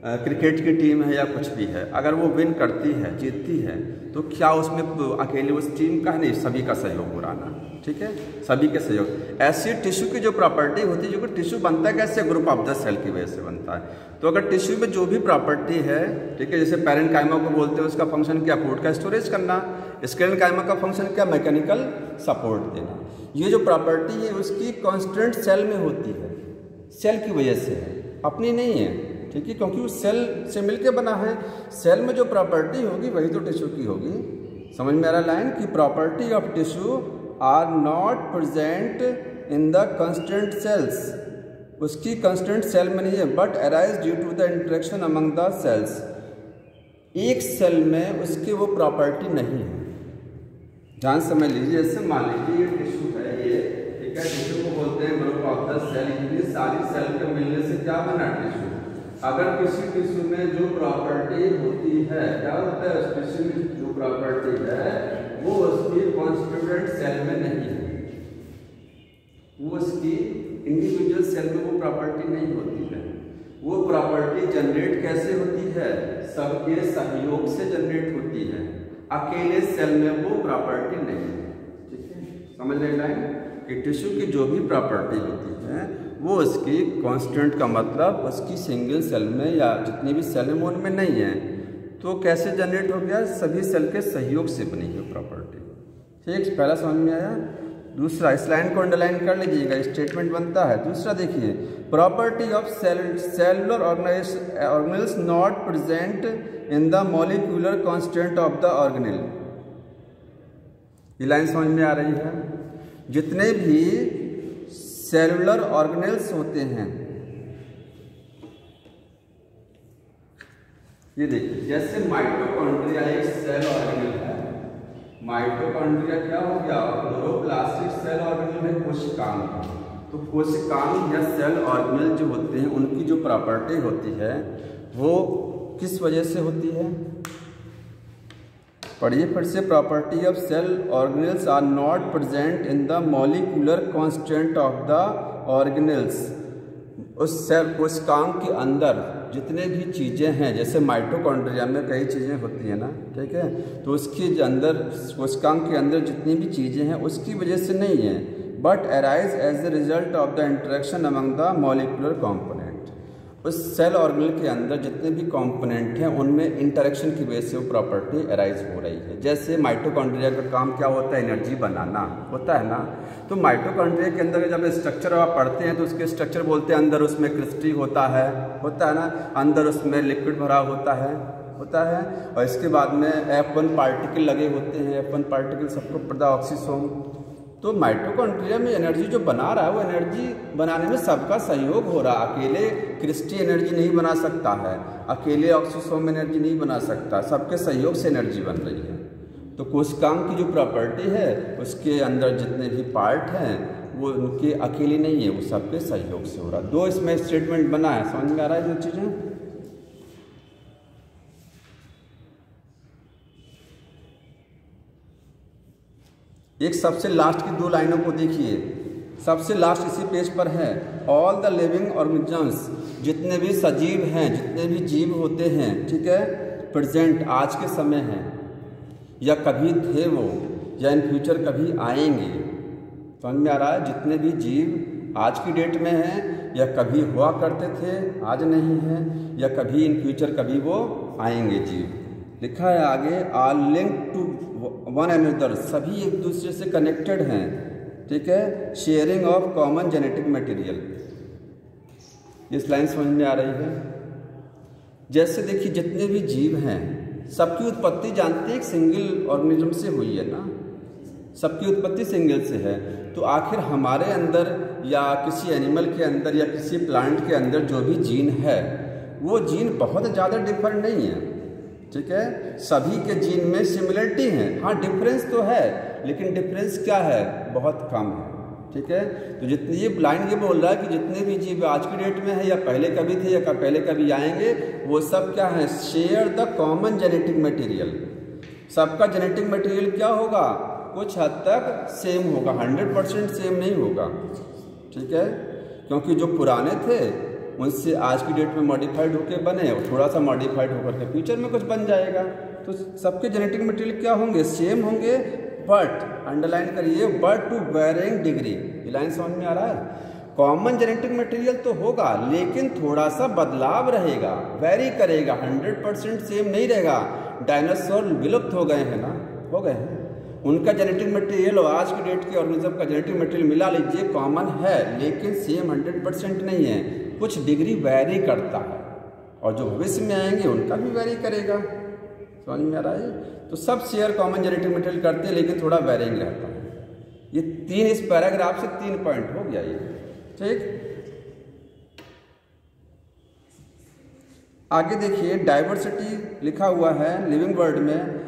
क्रिकेट की टीम है या कुछ भी है, अगर वो विन करती है, जीतती है, तो क्या उसमें अकेले उस टीम का नहीं, सभी का सहयोग हो रहा ना, ठीक है, सभी के सहयोग। ऐसी टिश्यू की जो प्रॉपर्टी होती है, जो कि टिश्यू बनता है कैसे, ग्रुप ऑफ द सेल की वजह से बनता है। तो अगर टिश्यू में जो भी प्रॉपर्टी है, ठीक है, जैसे पैरेन्काइमा को बोलते हैं, उसका फंक्शन क्या, फूड का स्टोरेज करना, स्क्लेरेन्काइमा का फंक्शन क्या, मैकेनिकल सपोर्ट देना। ये जो प्रॉपर्टी है उसकी कांस्टेंट सेल में होती है, सेल की वजह से है, अपनी नहीं है, ठीक है, क्योंकि उस सेल से मिलके बना है। सेल में जो प्रॉपर्टी होगी वही तो टिश्यू की होगी। समझ में आ रहा लाइन की, property of tissue are not present in the constant cells, उसकी कांस्टेंट सेल में नहीं है, but arise due to the interaction among the cells. एक सेल में उसकी वो प्रॉपर्टी नहीं है। ध्यान समझ लीजिए, जैसे मान लीजिए ये टिश्यू है, ये ठीक है, टिश्यू को बोलते हैं ग्रुप ऑफ द सेल। ये सारी सेल के मिलने से क्या बना टिश्यू। अगर किसी टिश्यू में जो प्रॉपर्टी होती है, क्या होता है, उस टिश्यू में जो प्रॉपर्टी है वो उसकी कॉन्स्टिट्यूएंट सेल में नहीं है, वो उसकी इंडिविजुअल सेल में वो प्रॉपर्टी नहीं होती है। वो प्रॉपर्टी जनरेट कैसे होती है, सबके सहयोग से जनरेट होती है, अकेले सेल में वो प्रॉपर्टी नहीं है, ठीक है, समझ रहे लाइन कि टिश्यू की जो भी प्रॉपर्टी होती है वो उसकी कांस्टेंट का मतलब उसकी सिंगल सेल में या जितनी भी सेल है उनमें नहीं है। तो कैसे जनरेट हो गया, सभी सेल के सहयोग से बनी हुई प्रॉपर्टी, ठीक, पहला समझ में आया। दूसरा, इस लाइन को अंडरलाइन कर लीजिएगा, स्टेटमेंट बनता है। दूसरा देखिए, property of cellular organelles not present in the molecular constant of the organelle. ये लाइन समझ में आ रही है। जितने भी सेलुलर ऑर्गेनेल्स होते हैं, ये देखिए, जैसे माइटोकॉन्ड्रिया एक सेल ऑर्गेनेल है। माइटोकॉन्ड्रिया क्या हो गया, क्लोरोप्लास्टिक सेल ऑर्गेनेल है, कोशिकांग। तो कोशिकांग या सेल ऑर्गेनेल जो होते हैं उनकी जो प्रॉपर्टी होती है वो किस वजह से होती है, पढ़िए फिर से। Property of cell organelles are not present in the molecular constant of the organelles. उस सेल कोशिकांग के अंदर जितने भी चीज़ें हैं, जैसे माइटोकॉन्ड्रिया में कई चीज़ें होती हैं ना, ठीक है, तो उसके अंदर कोशिकांग के अंदर जितनी भी चीज़ें हैं उसकी वजह से नहीं है, but arise as the result of the interaction among the molecular component. उस सेल ऑर्गेनेल के अंदर जितने भी कंपोनेंट हैं उनमें इंटरेक्शन की वजह से वो प्रॉपर्टी अराइज हो रही है। जैसे माइटोकॉन्ड्रिया का काम क्या होता है, एनर्जी बनाना होता है ना। तो माइटोकॉन्ड्रिया के अंदर जब स्ट्रक्चर आप पढ़ते हैं तो उसके स्ट्रक्चर बोलते हैं, अंदर उसमें क्रिस्टल होता है ना, अंदर उसमें लिक्विड भरा होता है, और इसके बाद में F1 पार्टिकल लगे होते हैं। F1 पार्टिकल सबको पता, ऑक्सीसोम। तो माइटोकॉन्ड्रिया में एनर्जी जो बना रहा है वो एनर्जी बनाने में सबका सहयोग हो रहा है। अकेले क्रिस्टल एनर्जी नहीं बना सकता है, अकेले ऑक्सीसोम एनर्जी नहीं बना सकता, सबके सहयोग से एनर्जी बन रही है। तो कोशिकांग की जो प्रॉपर्टी है उसके अंदर जितने भी पार्ट हैं वो उनके अकेले नहीं है, वो सबके सहयोग से हो रहा है। दो इसमें स्टेटमेंट बना है, समझ में आ रहा है जो चीज़ें। एक सबसे लास्ट की दो लाइनों को देखिए, सबसे लास्ट इसी पेज पर है। ऑल द लिविंग ऑर्गेनिजम्स, जितने भी सजीव हैं, जितने भी जीव होते हैं, ठीक है, प्रेजेंट आज के समय हैं या कभी थे वो, या इन फ्यूचर कभी आएंगे। समझ में आ रहा है, जितने भी जीव आज की डेट में हैं या कभी हुआ करते थे, आज नहीं है, या कभी इन फ्यूचर कभी वो आएंगे जीव। लिखा है आगे, are link to one another, सभी एक दूसरे से कनेक्टेड हैं, ठीक है, sharing of common genetic material. इस लाइन समझ में आ रही है। जैसे देखिए, जितने भी जीव हैं सबकी उत्पत्ति जानते हैं एक सिंगल ऑर्गेनिज्म से हुई है ना, सबकी उत्पत्ति सिंगल से है। तो आखिर हमारे अंदर या किसी एनिमल के अंदर या किसी प्लांट के अंदर जो भी जीन है वो जीन बहुत ज़्यादा डिफरेंट नहीं है, ठीक है, सभी के जीन में सिमिलरिटी है। हाँ, डिफरेंस तो है, लेकिन डिफरेंस क्या है, बहुत कम है, ठीक है। तो जितनी ये लाइन ये बोल रहा है कि जितने भी जीव आज की डेट में है या पहले कभी थे या पहले कभी आएंगे, वो सब क्या है, share the common genetic material. सबका जेनेटिक मटेरियल क्या होगा, कुछ हद तक सेम होगा, 100% सेम नहीं होगा, ठीक है, क्योंकि जो पुराने थे उनसे आज की डेट में मॉडिफाइड होकर बने और थोड़ा सा मॉडिफाइड होकर के फ्यूचर में कुछ बन जाएगा। तो सबके जेनेटिक मटेरियल क्या होंगे, सेम होंगे, बट अंडरलाइन करिए, बट टू वेरिंग डिग्री। ये लाइन समझ में आ रहा है? कॉमन जेनेटिक मटेरियल तो होगा लेकिन थोड़ा सा बदलाव रहेगा, वेरी करेगा, 100% सेम नहीं रहेगा। डायनासोर विलुप्त हो गए हैं ना, हो गए हैं, उनका जेनेटिक मटेरियल और आज की डेट के ऑर्गेनिज्म का जेनेटिक मटेरियल मिला लीजिए कॉमन है लेकिन सेम 100% नहीं है, कुछ डिग्री वेरी करता है और जो भविष्य में आएंगे उनका भी वेरी करेगा। समझ में आ रहा है? तो सब शेयर कॉमन जेनेटिक मटेरियल करते हैं लेकिन थोड़ा वेरिंग रहता है। ये 3 इस पैराग्राफ से 3 पॉइंट हो गया ये, ठीक। आगे देखिए डाइवर्सिटी लिखा हुआ है लिविंग वर्ल्ड में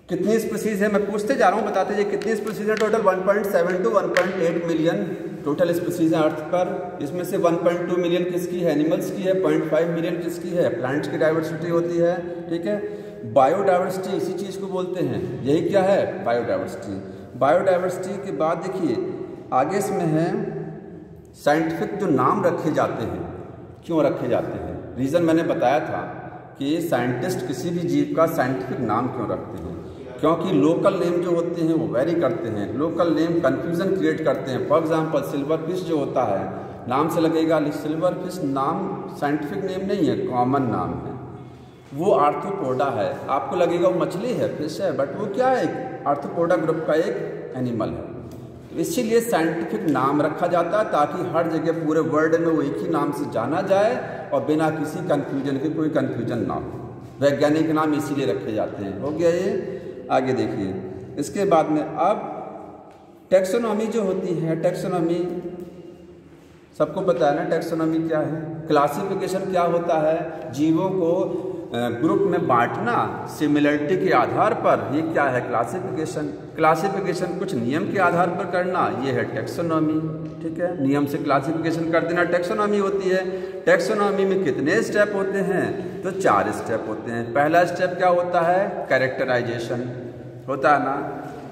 कितनी स्पीसीज है, मैं पूछते जा रहा हूँ, बताते जाइए कितनी स्पीसीज है। Total 1.7 to 1.8 million total species है अर्थ पर। इसमें से 1.2 मिलियन किसकी है, एनिमल्स की है, 0.5 मिलियन किसकी है, प्लांट्स की डाइवर्सिटी होती है, ठीक है। बायोडाइवर्सिटी इसी चीज़ को बोलते हैं, यही क्या है, बायोडाइवर्सिटी। बायोडाइवर्सिटी के बाद देखिए आगे इसमें है साइंटिफिक जो नाम रखे जाते हैं, क्यों रखे जाते हैं, रीज़न मैंने बताया था कि साइंटिस्ट किसी भी जीव का साइंटिफिक नाम क्यों रखते हैं, क्योंकि लोकल नेम जो होते हैं वो वेरी करते हैं, लोकल नेम कन्फ्यूज़न क्रिएट करते हैं। फॉर एग्जांपल सिल्वर फिश जो होता है, नाम से लगेगा सिल्वर फिश, नाम साइंटिफिक नेम नहीं है, कॉमन नाम है। वो आर्थ्रोपोडा है, आपको लगेगा वो मछली है, फिश है, बट वो क्या है, एक आर्थ्रोपोडा ग्रुप का एक एनिमल है। तो इसीलिए साइंटिफिक नाम रखा जाता है ताकि हर जगह पूरे वर्ल्ड में वो एक ही नाम से जाना जाए और बिना किसी कन्फ्यूजन के, कोई कन्फ्यूजन ना हो। वैज्ञानिक नाम इसीलिए रखे जाते हैं। हो गया ये। आगे देखिए इसके बाद में अब टैक्सोनॉमी जो होती है, टैक्सोनॉमी सबको पता है ना, टैक्सोनॉमी क्या है, क्लासिफिकेशन क्या होता है, जीवों को ग्रुप में बांटना सिमिलरिटी के आधार पर, ये क्या है, क्लासिफिकेशन। क्लासिफिकेशन कुछ नियम के आधार पर करना, ये है टैक्सोनॉमी, ठीक है। नियम से क्लासिफिकेशन कर देना टैक्सोनॉमी होती है। टैक्सोनॉमी में कितने स्टेप होते हैं, तो 4 स्टेप होते हैं। पहला स्टेप क्या होता है, कैरेक्टराइजेशन होता है ना।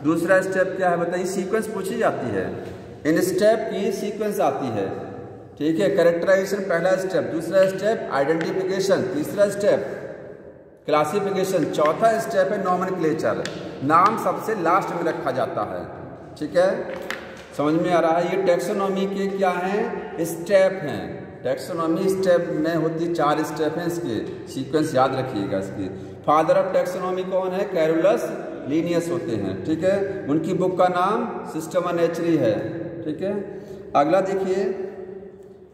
दूसरा स्टेप क्या है बताइए, सीक्वेंस पूछी जाती है, इन स्टेप की सीक्वेंस आती है, ठीक है। कैरेक्टराइजेशन पहला स्टेप, दूसरा स्टेप आइडेंटिफिकेशन, तीसरा स्टेप क्लासिफिकेशन, चौथा स्टेप है नॉमेनक्लेचर, नाम सबसे लास्ट में रखा जाता है, ठीक है। समझ में आ रहा है? ये टैक्सोनॉमी के क्या हैं, स्टेप हैं। टैक्सोनॉमी स्टेप में होती 4 स्टेप हैं, इसके सीक्वेंस याद रखिएगा इसकी। फादर ऑफ टैक्सोनॉमी कौन है, कैरोलस लीनियस होते हैं, ठीक है। उनकी बुक का नाम सिस्टमा नेचुरी है, ठीक है। अगला देखिए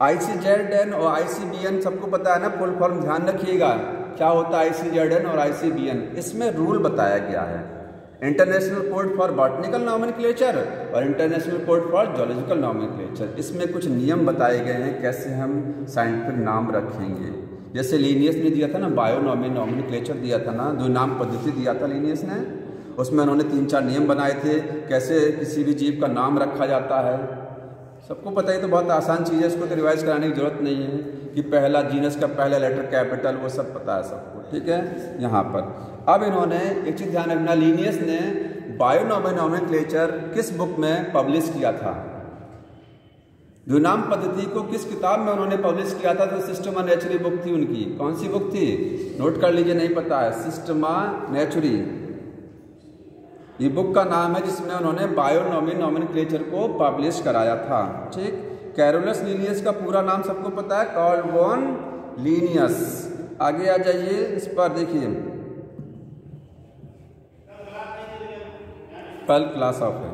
ICZN और ICBN सबको पता है ना, फुल फॉर्म ध्यान रखिएगा क्या होता है ICZN और ICBN। इसमें रूल बताया गया है, international code for botanical nomenclature और international code for zoological nomenclature. इसमें कुछ नियम बताए गए हैं कैसे हम साइंटिफिक नाम रखेंगे। जैसे लीनियस ने दिया था ना, नॉमेनक्लेचर दिया था ना, 2 नाम पद्धति दिया था लीनियस ने, उसमें उन्होंने 3-4 नियम बनाए थे कैसे किसी भी जीव का नाम रखा जाता है। सबको पता ही, तो बहुत आसान चीज़ है, इसको तो रिवाइज कराने की जरूरत नहीं है कि पहला जीनस का पहला लेटर कैपिटल, वो सब पता है सबको, ठीक है। यहाँ पर अब इन्होंने एक चीज़ ध्यान रखना, लीनियस ने बायोनॉमेनक्लेचर किस बुक में पब्लिश किया था, द्विनाम पद्धति को किस किताब में उन्होंने पब्लिश किया था, तो सिस्टमा नेचुरी बुक थी उनकी। कौन सी बुक थी, नोट कर लीजिए, नहीं पता है, सिस्टमा नेचुरी, ये बुक का नाम है जिसमें उन्होंने बायोनॉमेनक्लेचर को पब्लिश कराया था, ठीक। कैरोलस लीनियस का पूरा नाम सबको पता है, कार्ल वॉन लीनियस। आगे आ जाइए, इस पर देखिए कल क्लास ऑफ है,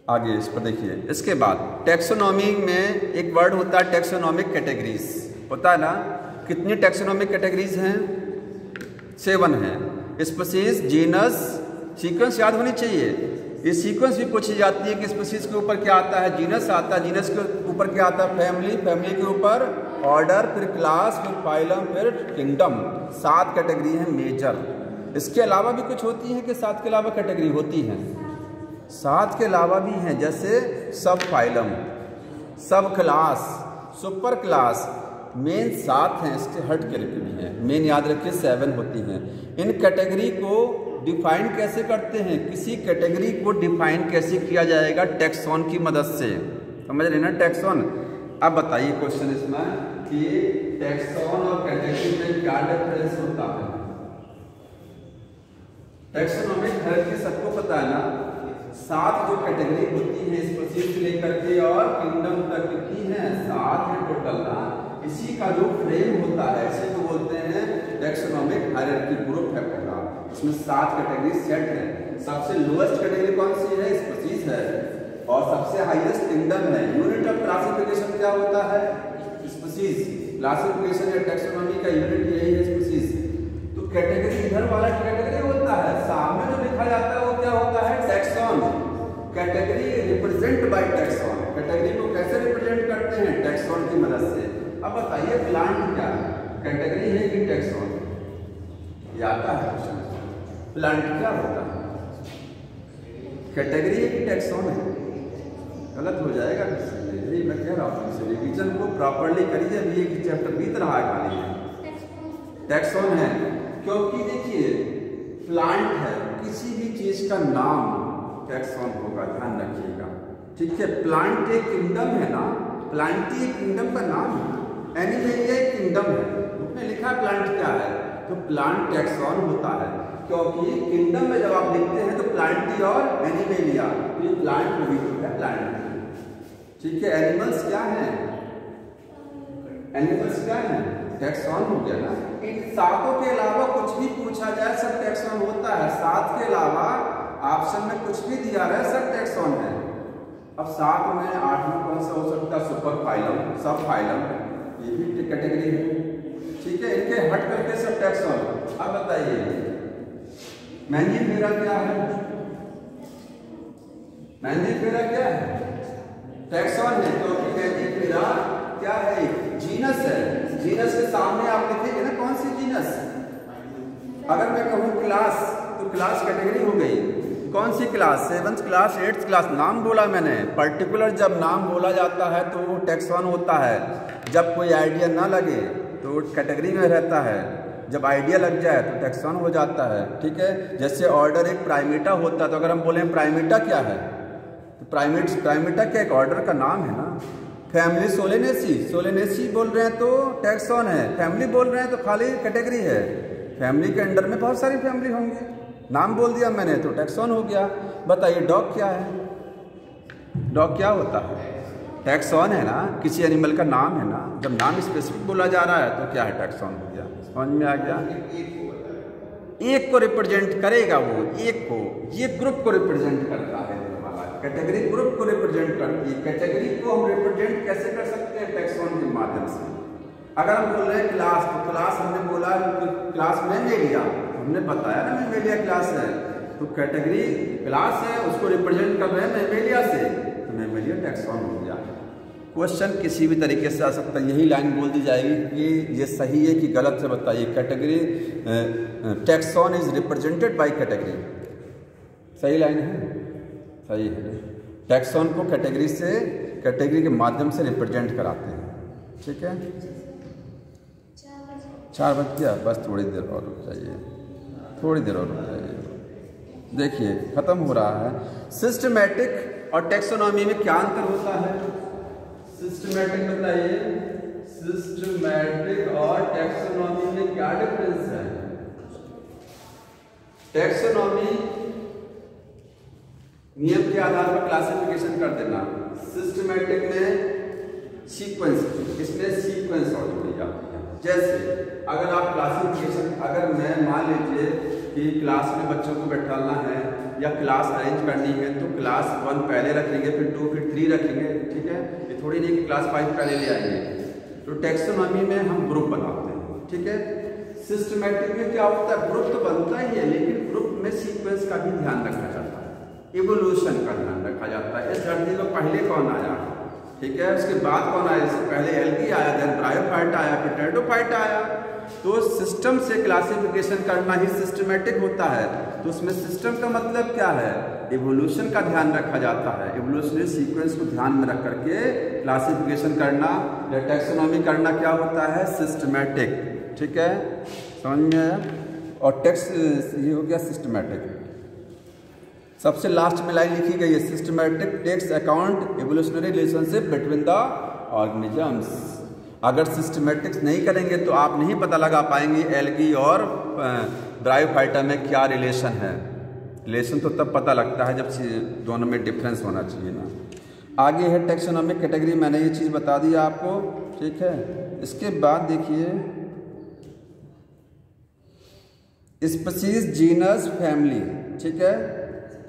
आगे इस पर देखिए। इसके बाद टैक्सोनॉमी में एक वर्ड होता है टैक्सोनॉमिक कैटेगरीज, होता है ना। कितनी टैक्सोनॉमिक कैटेगरीज हैं, 7 हैं। स्पीशीज, जीनस, सीक्वेंस याद होनी चाहिए। ये सीक्वेंस भी पूछी जाती है कि स्पीशीज के ऊपर क्या आता है, जीनस आता है, जीनस के ऊपर क्या आता है, फैमिली, फैमिली के ऊपर ऑर्डर, फिर क्लास, फिर फाइलम, फिर किंगडम। 7 कैटेगरी हैं मेजर। इसके अलावा भी कुछ होती हैं कि 7 के अलावा कैटेगरी होती हैं, 7 के अलावा भी हैं, जैसे सब फाइलम, सब क्लास, सुपर क्लास, मेन 7 हैं, इसके हट करके भी हैं। मेन याद रखिए 7 होती हैं। इन कैटेगरी को डिफाइन कैसे करते हैं? किसी कैटेगरी को डिफाइन कैसे किया जाएगा? टैक्सॉन की मदद से। समझ रहे ना टैक्सॉन? अब बताइए क्वेश्चन इसमें कि टैक्सॉन और कैटेगरी में क्या डिफरेंस होता है? टैक्सोनॉमिक हायरार्की सबको पता है ना, 7 जो कैटेगरी होती है स्पीशीज से लेकर के और किंगडम तक कितनी है? 7 है टोटल ना। इसी का जो फ्रेम होता है इसी को बोलते हैं टैक्सोनॉमिक हायरार्की ग्रुप है पूरा। इसमें 7 कैटेगरी सेट है। सबसे लोएस्ट कैटेगरी कौन सी है? स्पीशीज है। और सबसे हाईएस्ट किंगडम है। यूनिट ऑफ क्लासिफिकेशन क्या होता है? स्पीशीज। क्लासिफिकेशन या टैक्सोनॉमी का यूनिट यही है स्पीशीज। तो कैटेगरी इधर वाला कैटेगरी होता है, सामने जो लिखा जाता है वो क्या होता है? Taxon. Category represent by taxon. Category को कैसे रिप्रेजेंट करते हैं? टैक्सॉन की मदद से। अब बताइए प्लांट क्या है? कैटेगरी है कि टैक्सॉन? ये आता है क्वेश्चन। प्लांट क्या होता है? कैटेगरी है कि टैक्सॉन है? गलत हो जाएगा। यही मैं कह रहा हूँ, रिवीजन को प्रॉपरली करिए। अभी एक चैप्टर बीत रहा है खाली है। टैक्सॉन है क्योंकि देखिए प्लांट है, किसी भी चीज का नाम टैक्सॉन होगा, ध्यान रखिएगा। ठीक है, प्लांट एक किंगडम है ना, प्लांट ही एक किंगडम का नाम है। एनिमेलिया एक किंगडम है, उसमें लिखा प्लांट क्या है? तो प्लांट टैक्सॉन होता है क्योंकि किंगडम में जब आप लिखते हैं तो प्लांटी और एनिमेलिया, तो ये प्लांट में भी होता है प्लांट। ठीक है, एनिमल्स क्या है? एनिमल्स क्या है? टैक्सॉन हो गया ना। इन 7 के अलावा कुछ भी पूछा जाए सब टैक्सॉन होता है। 7 के अलावा ऑप्शन में कुछ भी दिया रहे सब टैक्सॉन है। अब 7 में 8 में कौन सा हो सकता है? सुपर फाइलम, सब फाइलम, ये भी कैटेगरी है। ठीक है, इनके हट करके सब टैक्सॉन। अब बताइए मैंजीफेरा क्या है? मैंजीफेरा क्या है? टैक्सॉन है क्योंकि मैंजीफेरा क्या है? जीनस है। जीनस के सामने आप लिखेंगे ना कौन सी जीनस? अगर मैं कहूँ क्लास, तो क्लास कैटेगरी हो गई। कौन सी class? 7th class, 8th class, नाम बोला मैंने। पर्टिकुलर जब नाम बोला जाता है तो वो टैक्सॉन होता है। जब कोई आइडिया ना लगे तो कैटेगरी में रहता है, जब आइडिया लग जाए तो टैक्सॉन हो जाता है। ठीक है, जैसे ऑर्डर एक प्राइमेटा होता है, तो अगर हम बोलें प्राइमेटा क्या है, तो प्राइमेटा क्या एक ऑर्डर का नाम है ना। फैमिली सोलेनेसी, सोलेनेसी बोल रहे हैं तो टैक्सॉन है। फैमिली बोल रहे हैं तो खाली कैटेगरी है। फैमिली के अंडर में बहुत सारी फैमिली होंगी, नाम बोल दिया मैंने तो टैक्सॉन हो गया। बताइए डॉग क्या है? डॉग क्या होता है? टैक्सॉन है ना, किसी एनिमल का नाम है ना। जब नाम स्पेसिफिक बोला जा रहा है तो क्या है? टैक्सॉन हो गया। समझ में आ गया? एक को रिप्रेजेंट करेगा वो, एक को, ये ग्रुप को रिप्रेजेंट करता है। कैटेगरी ग्रुप को रिप्रेजेंट करती है। कैटेगरी को हम रिप्रेजेंट कैसे कर सकते हैं? टैक्सॉन के माध्यम से। अगर हम बोल रहे हैं क्लास, तो क्लास हमने बोला क्लास मैंजीफेरा, हमने बताया ना मैंजीफेरा क्लास है। तो कैटेगरी क्लास है, उसको रिप्रेजेंट कर रहे हैं मैंजीफेरा से, तो मैंजीफेरा टैक्सॉन हो गया। क्वेश्चन किसी भी तरीके से आ सकता है। यही लाइन बोल दी जाएगी कि ये सही है कि गलत से बताइए। Category taxon is represented by category. सही लाइन है? सही है। टैक्सॉन को कैटेगरी से, कैटेगरी के माध्यम से रिप्रेजेंट कराते हैं। ठीक है, 4 बज गया, बस थोड़ी देर और रुक जाइए, थोड़ी देर और रुक जाइए। देखिए खत्म हो रहा है। सिस्टमैटिक और टैक्सोनॉमी में क्या अंतर होता है? सिस्टमैटिक बताइए, सिस्टमैटिक और टैक्सोनॉमी में क्या डिफरेंस है? टैक्सोनॉमी नियम के आधार पर क्लासिफिकेशन कर देना। सिस्टमैटिक में सीक्वेंस, इसमें सीक्वेंस और जोड़ी जाती है। जैसे अगर आप क्लासिफिकेशन, अगर मैं मान लीजिए कि क्लास में बच्चों को बैठाना है या क्लास अरेंज करनी है, तो क्लास 1 पहले रखेंगे, फिर 2, फिर 3 रखेंगे। ठीक है, ये थोड़ी नहीं कि क्लास 5 पहले ले आएंगे। तो टैक्सोनॉमी में हम ग्रुप बनाते हैं। ठीक है, सिस्टमैटिक में क्या होता है? ग्रुप तो बनता ही है, लेकिन ग्रुप में सीक्वेंस का भी ध्यान रखा जाता है, इवोल्यूशन का ध्यान रखा जाता है। इस धरती पर पहले कौन आया? ठीक है, उसके बाद कौन आया? इससे पहले एल्गी आया, देन ब्रायोफाइट आया, फिर टेरिडोफाइट आया। तो सिस्टम से क्लासिफिकेशन करना ही सिस्टमैटिक होता है। तो उसमें सिस्टम का मतलब क्या है? इवोल्यूशन का ध्यान रखा जाता है। इवोल्यूशनरी सीक्वेंस को ध्यान में रख करके क्लासिफिकेशन करना या टैक्सोनॉमी करना क्या होता है, सिस्टमैटिक। ठीक है, समझ में आया। और टेक्स ये हो गया सिस्टमैटिक। सबसे लास्ट में लाइन लिखी गई है, systematic takes account evolutionary relationship between the organisms. अगर सिस्टमैटिक्स नहीं करेंगे तो आप नहीं पता लगा पाएंगे एल्गी और ब्रायोफाइटा में क्या रिलेशन है। रिलेशन तो तब पता लगता है जब दोनों में डिफरेंस होना चाहिए ना। आगे है टैक्सोनॉमिक कैटेगरी, मैंने ये चीज़ बता दी आपको। ठीक है, इसके बाद देखिए स्पीशीज, जीनस, फैमिली। ठीक है,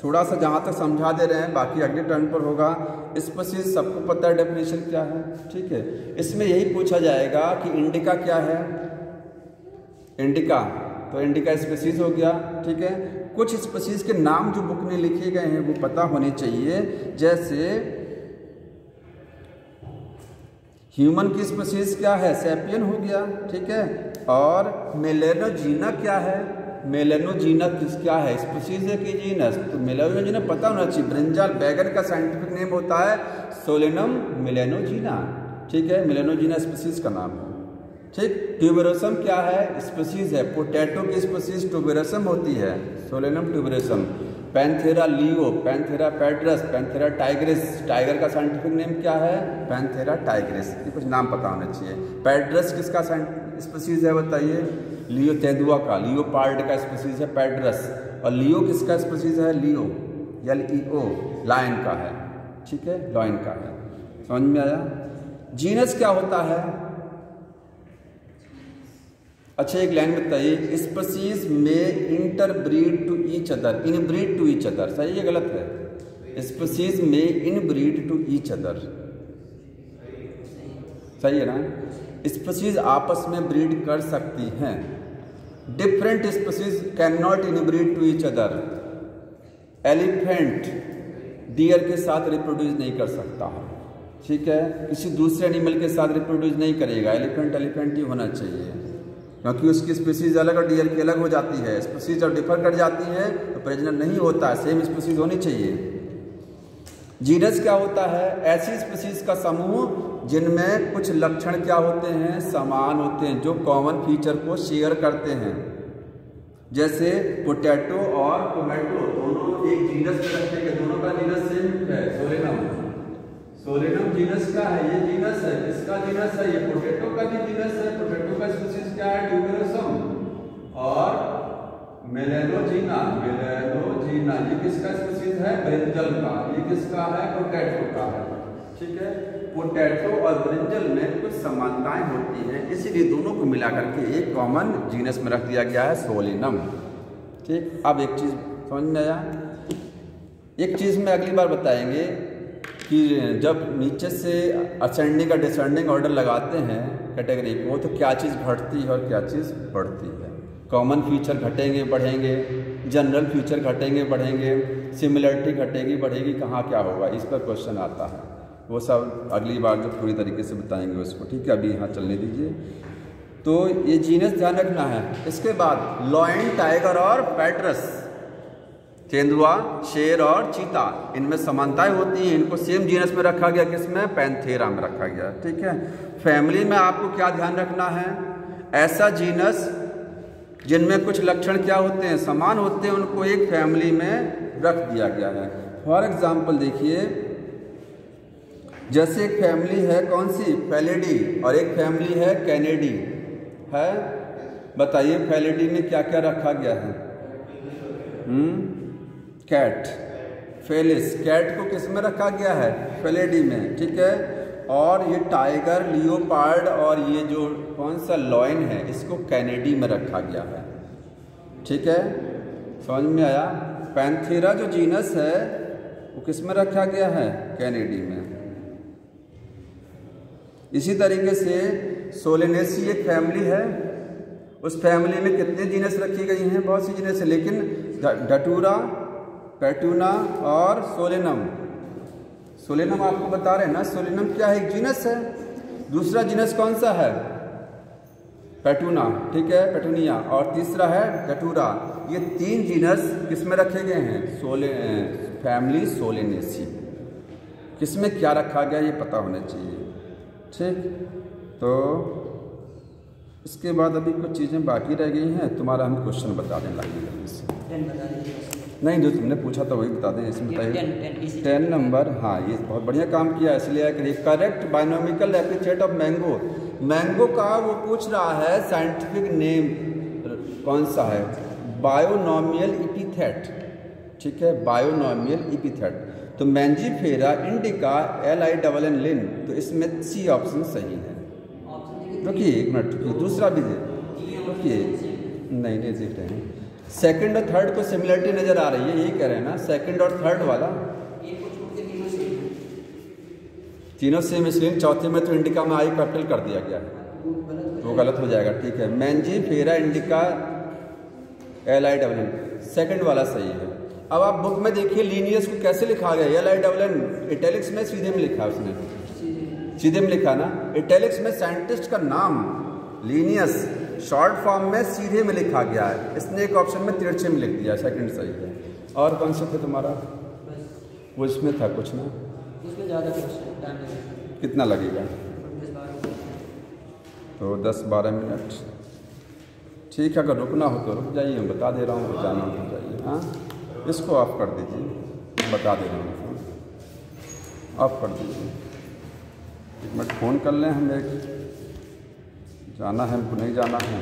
थोड़ा सा जहाँ तक समझा दे रहे हैं, बाकी अगले टर्न पर होगा। स्पीशीज सबको पता है डेफिनेशन क्या है। ठीक है, इसमें यही पूछा जाएगा कि इंडिका क्या है। इंडिका, तो इंडिका स्पीशीज हो गया। ठीक है, कुछ स्पीशीज के नाम जो बुक में लिखे गए हैं वो पता होने चाहिए। जैसे ह्यूमन की स्पीशीज क्या है, सैपियन हो गया। ठीक है, और मेलेनोजीना क्या है, मेलेनोजीना क्या है, स्पीशीज है कि जीनस, तो मेलेनोजीना पता होना चाहिए। ब्रिंजल बैगन का साइंटिफिक नेम होता है सोलेनम मेलेनोजीना। ठीक है, मेलेनोजीना स्पीशीज का नाम है। ठीक, ट्यूबेरोसम क्या है, स्पीशीज है। पोटैटो की स्पीशीज ट्यूबेरोसम होती है, Solanum tuberosum. Panthera leo, Panthera pardus, Panthera tigris, tiger का साइंटिफिक नेम क्या है, पैंथेरा टाइग्रिस। ये कुछ नाम पता होना चाहिए। पैड्रस किसका स्पीशीज है बताइए, लियो तेंदुआ का, लियो पार्ड का स्पीशीज है पैड्रस। और लियो किसका स्पीशीज है, लियो LEO, लायन का है। ठीक है, लायन का है। समझ में आया। जीनस क्या होता है, अच्छा एक लाइन बताइए, स्पीशीज में interbreed to each other, inbreed to each other, सही है गलत है, स्पीशीज में इनब्रीड टू ईच अदर, सही है ना। स्पीशीज आपस में ब्रीड कर सकती हैं। Different species cannot inbreed to each other. Elephant deer के साथ रिप्रोड्यूस नहीं कर सकता है। ठीक है, किसी दूसरे एनिमल के साथ रिप्रोड्यूस नहीं करेगा। एलिफेंट ही होना चाहिए, क्योंकि उसकी स्पीशीज अलग और डियर की अलग हो जाती है। स्पीशीज जब डिफर कर जाती है तो प्रजनन नहीं होता है, सेम स्पीशीज होनी चाहिए। जीनस क्या होता है, ऐसी स्पीशीज का समूह जिनमें कुछ लक्षण क्या होते हैं, समान होते हैं, जो कॉमन फीचर को शेयर करते हैं। जैसे पोटैटो और टोमेटो दोनों एक जीनस में रखते हैं, दोनों का जीनस सेम है, सोलेनम। सोलेनम जीनस का है, ये जीनस है, इसका जीनस है, ये पोटैटो का भी जीनस है। पोटैटो का स्पीशीज क्या है, ट्यूबेरोसम। और मेलेनोजीना, मेलेनोजीना ये किसका स्पीशीज है, ब्रिंजल का। ये किसका है, पोटैटो का है। ठीक है, पोटैटो और ब्रिंजल में कुछ समानताएं होती हैं, इसलिए दोनों को मिलाकर के एक कॉमन जीनस में रख दिया गया है, सोलेनम। ठीक, अब एक चीज समझ में आया। एक चीज में अगली बार बताएंगे कि जब नीचे से असेंडिंग और डिसेंडिंग ऑर्डर लगाते हैं कैटेगरी को, तो क्या चीज़ घटती है और क्या चीज़ बढ़ती है। कॉमन फीचर घटेंगे बढ़ेंगे, जनरल फीचर घटेंगे बढ़ेंगे, सिमिलरिटी घटेगी बढ़ेगी, कहाँ क्या होगा, इस पर क्वेश्चन आता है। वो सब अगली बार जो पूरी तरीके से बताएंगे उसको। ठीक है, अभी यहाँ चलने दीजिए। तो ये जीनस ध्यान रखना है। इसके बाद लॉयन, टाइगर और पैड्रस, तेंदुआ, शेर और चीता, इनमें समानताएं होती हैं। इनको सेम जीनस में रखा गया, किसमें, पैंथेरा में रखा गया। ठीक है, फैमिली में आपको क्या ध्यान रखना है, ऐसा जीनस जिनमें कुछ लक्षण क्या होते हैं, समान होते हैं, उनको एक फैमिली में रख दिया गया है। फॉर एग्जाम्पल देखिए, जैसे एक फैमिली है कौन सी, फेलिडी, और एक फैमिली है कैनेडी है। बताइए फेलिडी में क्या क्या रखा गया है, कैट, फेलिस, कैट को किस में रखा गया है, फेलिडी में। ठीक है, और ये टाइगर, लियोपार्ड और ये जो कौन सा लॉयन है, इसको कैनेडी में रखा गया है। ठीक है, समझ में आया। पैंथेरा जो जीनस है वो किस में रखा गया है, कैनेडी में। इसी तरीके से सोलेनेसी एक फैमिली है, उस फैमिली में कितने जीनस रखी गई हैं, बहुत सी जीनस है, लेकिन डटूरा, पैटूना और सोलेनम, सोलेनम आपको बता रहे हैं ना, सोलेनम क्या है, एक जीनस है। दूसरा जीनस कौन सा है, पैटूना, ठीक है, पेटूनिया, और तीसरा है डटूरा। ये तीन जीनस किस में रखे गए हैं, फैमिली सोलेनेसी। किस में क्या रखा गया ये पता होना चाहिए। ठीक। तो इसके बाद अभी कुछ चीज़ें बाकी रह गई हैं, तुम्हारा हम क्वेश्चन बता दें लाइए जल्दी से। 10 बता दीजिए। नहीं, जो तुमने पूछा था वही बता दें, इसमें बताइए। 10 नंबर, हाँ ये बहुत बढ़िया काम किया, इसलिए करिए correct binomial epithet of mango. Mango का वो पूछ रहा है साइंटिफिक नेम कौन सा है, बायोनॉमियल एपिथेट, ठीक है, बायोनॉमियल एपिथेट। तो मैंजीफेरा इंडिका LINN लिन, तो इसमें सी ऑप्शन सही है। रुकिए एक मिनट, दूसरा भी दे, रुकिए, नहीं देख रहे हैं, सेकंड और थर्ड को सिमिलरिटी नजर आ रही है, यही कह रहे हैं ना, सेकंड और थर्ड वाला तीनों सेम, इसलिए चौथे में तो इंडिका में आई कैपिटल कर दिया गया है, वो गलत हो जाएगा, ठीक है। मैंजीफेरा इंडिका LINN, सेकंड वाला सही है। अब आप बुक में देखिए लीनियस को कैसे लिखा गया, LINN इटैलिक्स में सीधे में लिखा है उसने, सीधे में लिखा ना, इटैलिक्स में साइंटिस्ट का नाम लीनियस शॉर्ट फॉर्म में सीधे में लिखा गया है, इसने एक ऑप्शन में तिरछे में लिख दिया, सेकंड सही है। और कौन सा था तुम्हारा, वो इसमें था कुछ ना, उसमें ज़्यादा टाइम कितना लगेगा, तो 10-12 मिनट, ठीक है। अगर रुकना हो तो रुक जाइए, मैं बता दे रहा हूँ, जाना हो जाइए। हाँ, इसको ऑफ कर दीजिए, बता दे रहा हूँ, फोन ऑफ कर दीजिए। एक मिनट फ़ोन कर लें, हमें जाना है, हमको नहीं जाना है।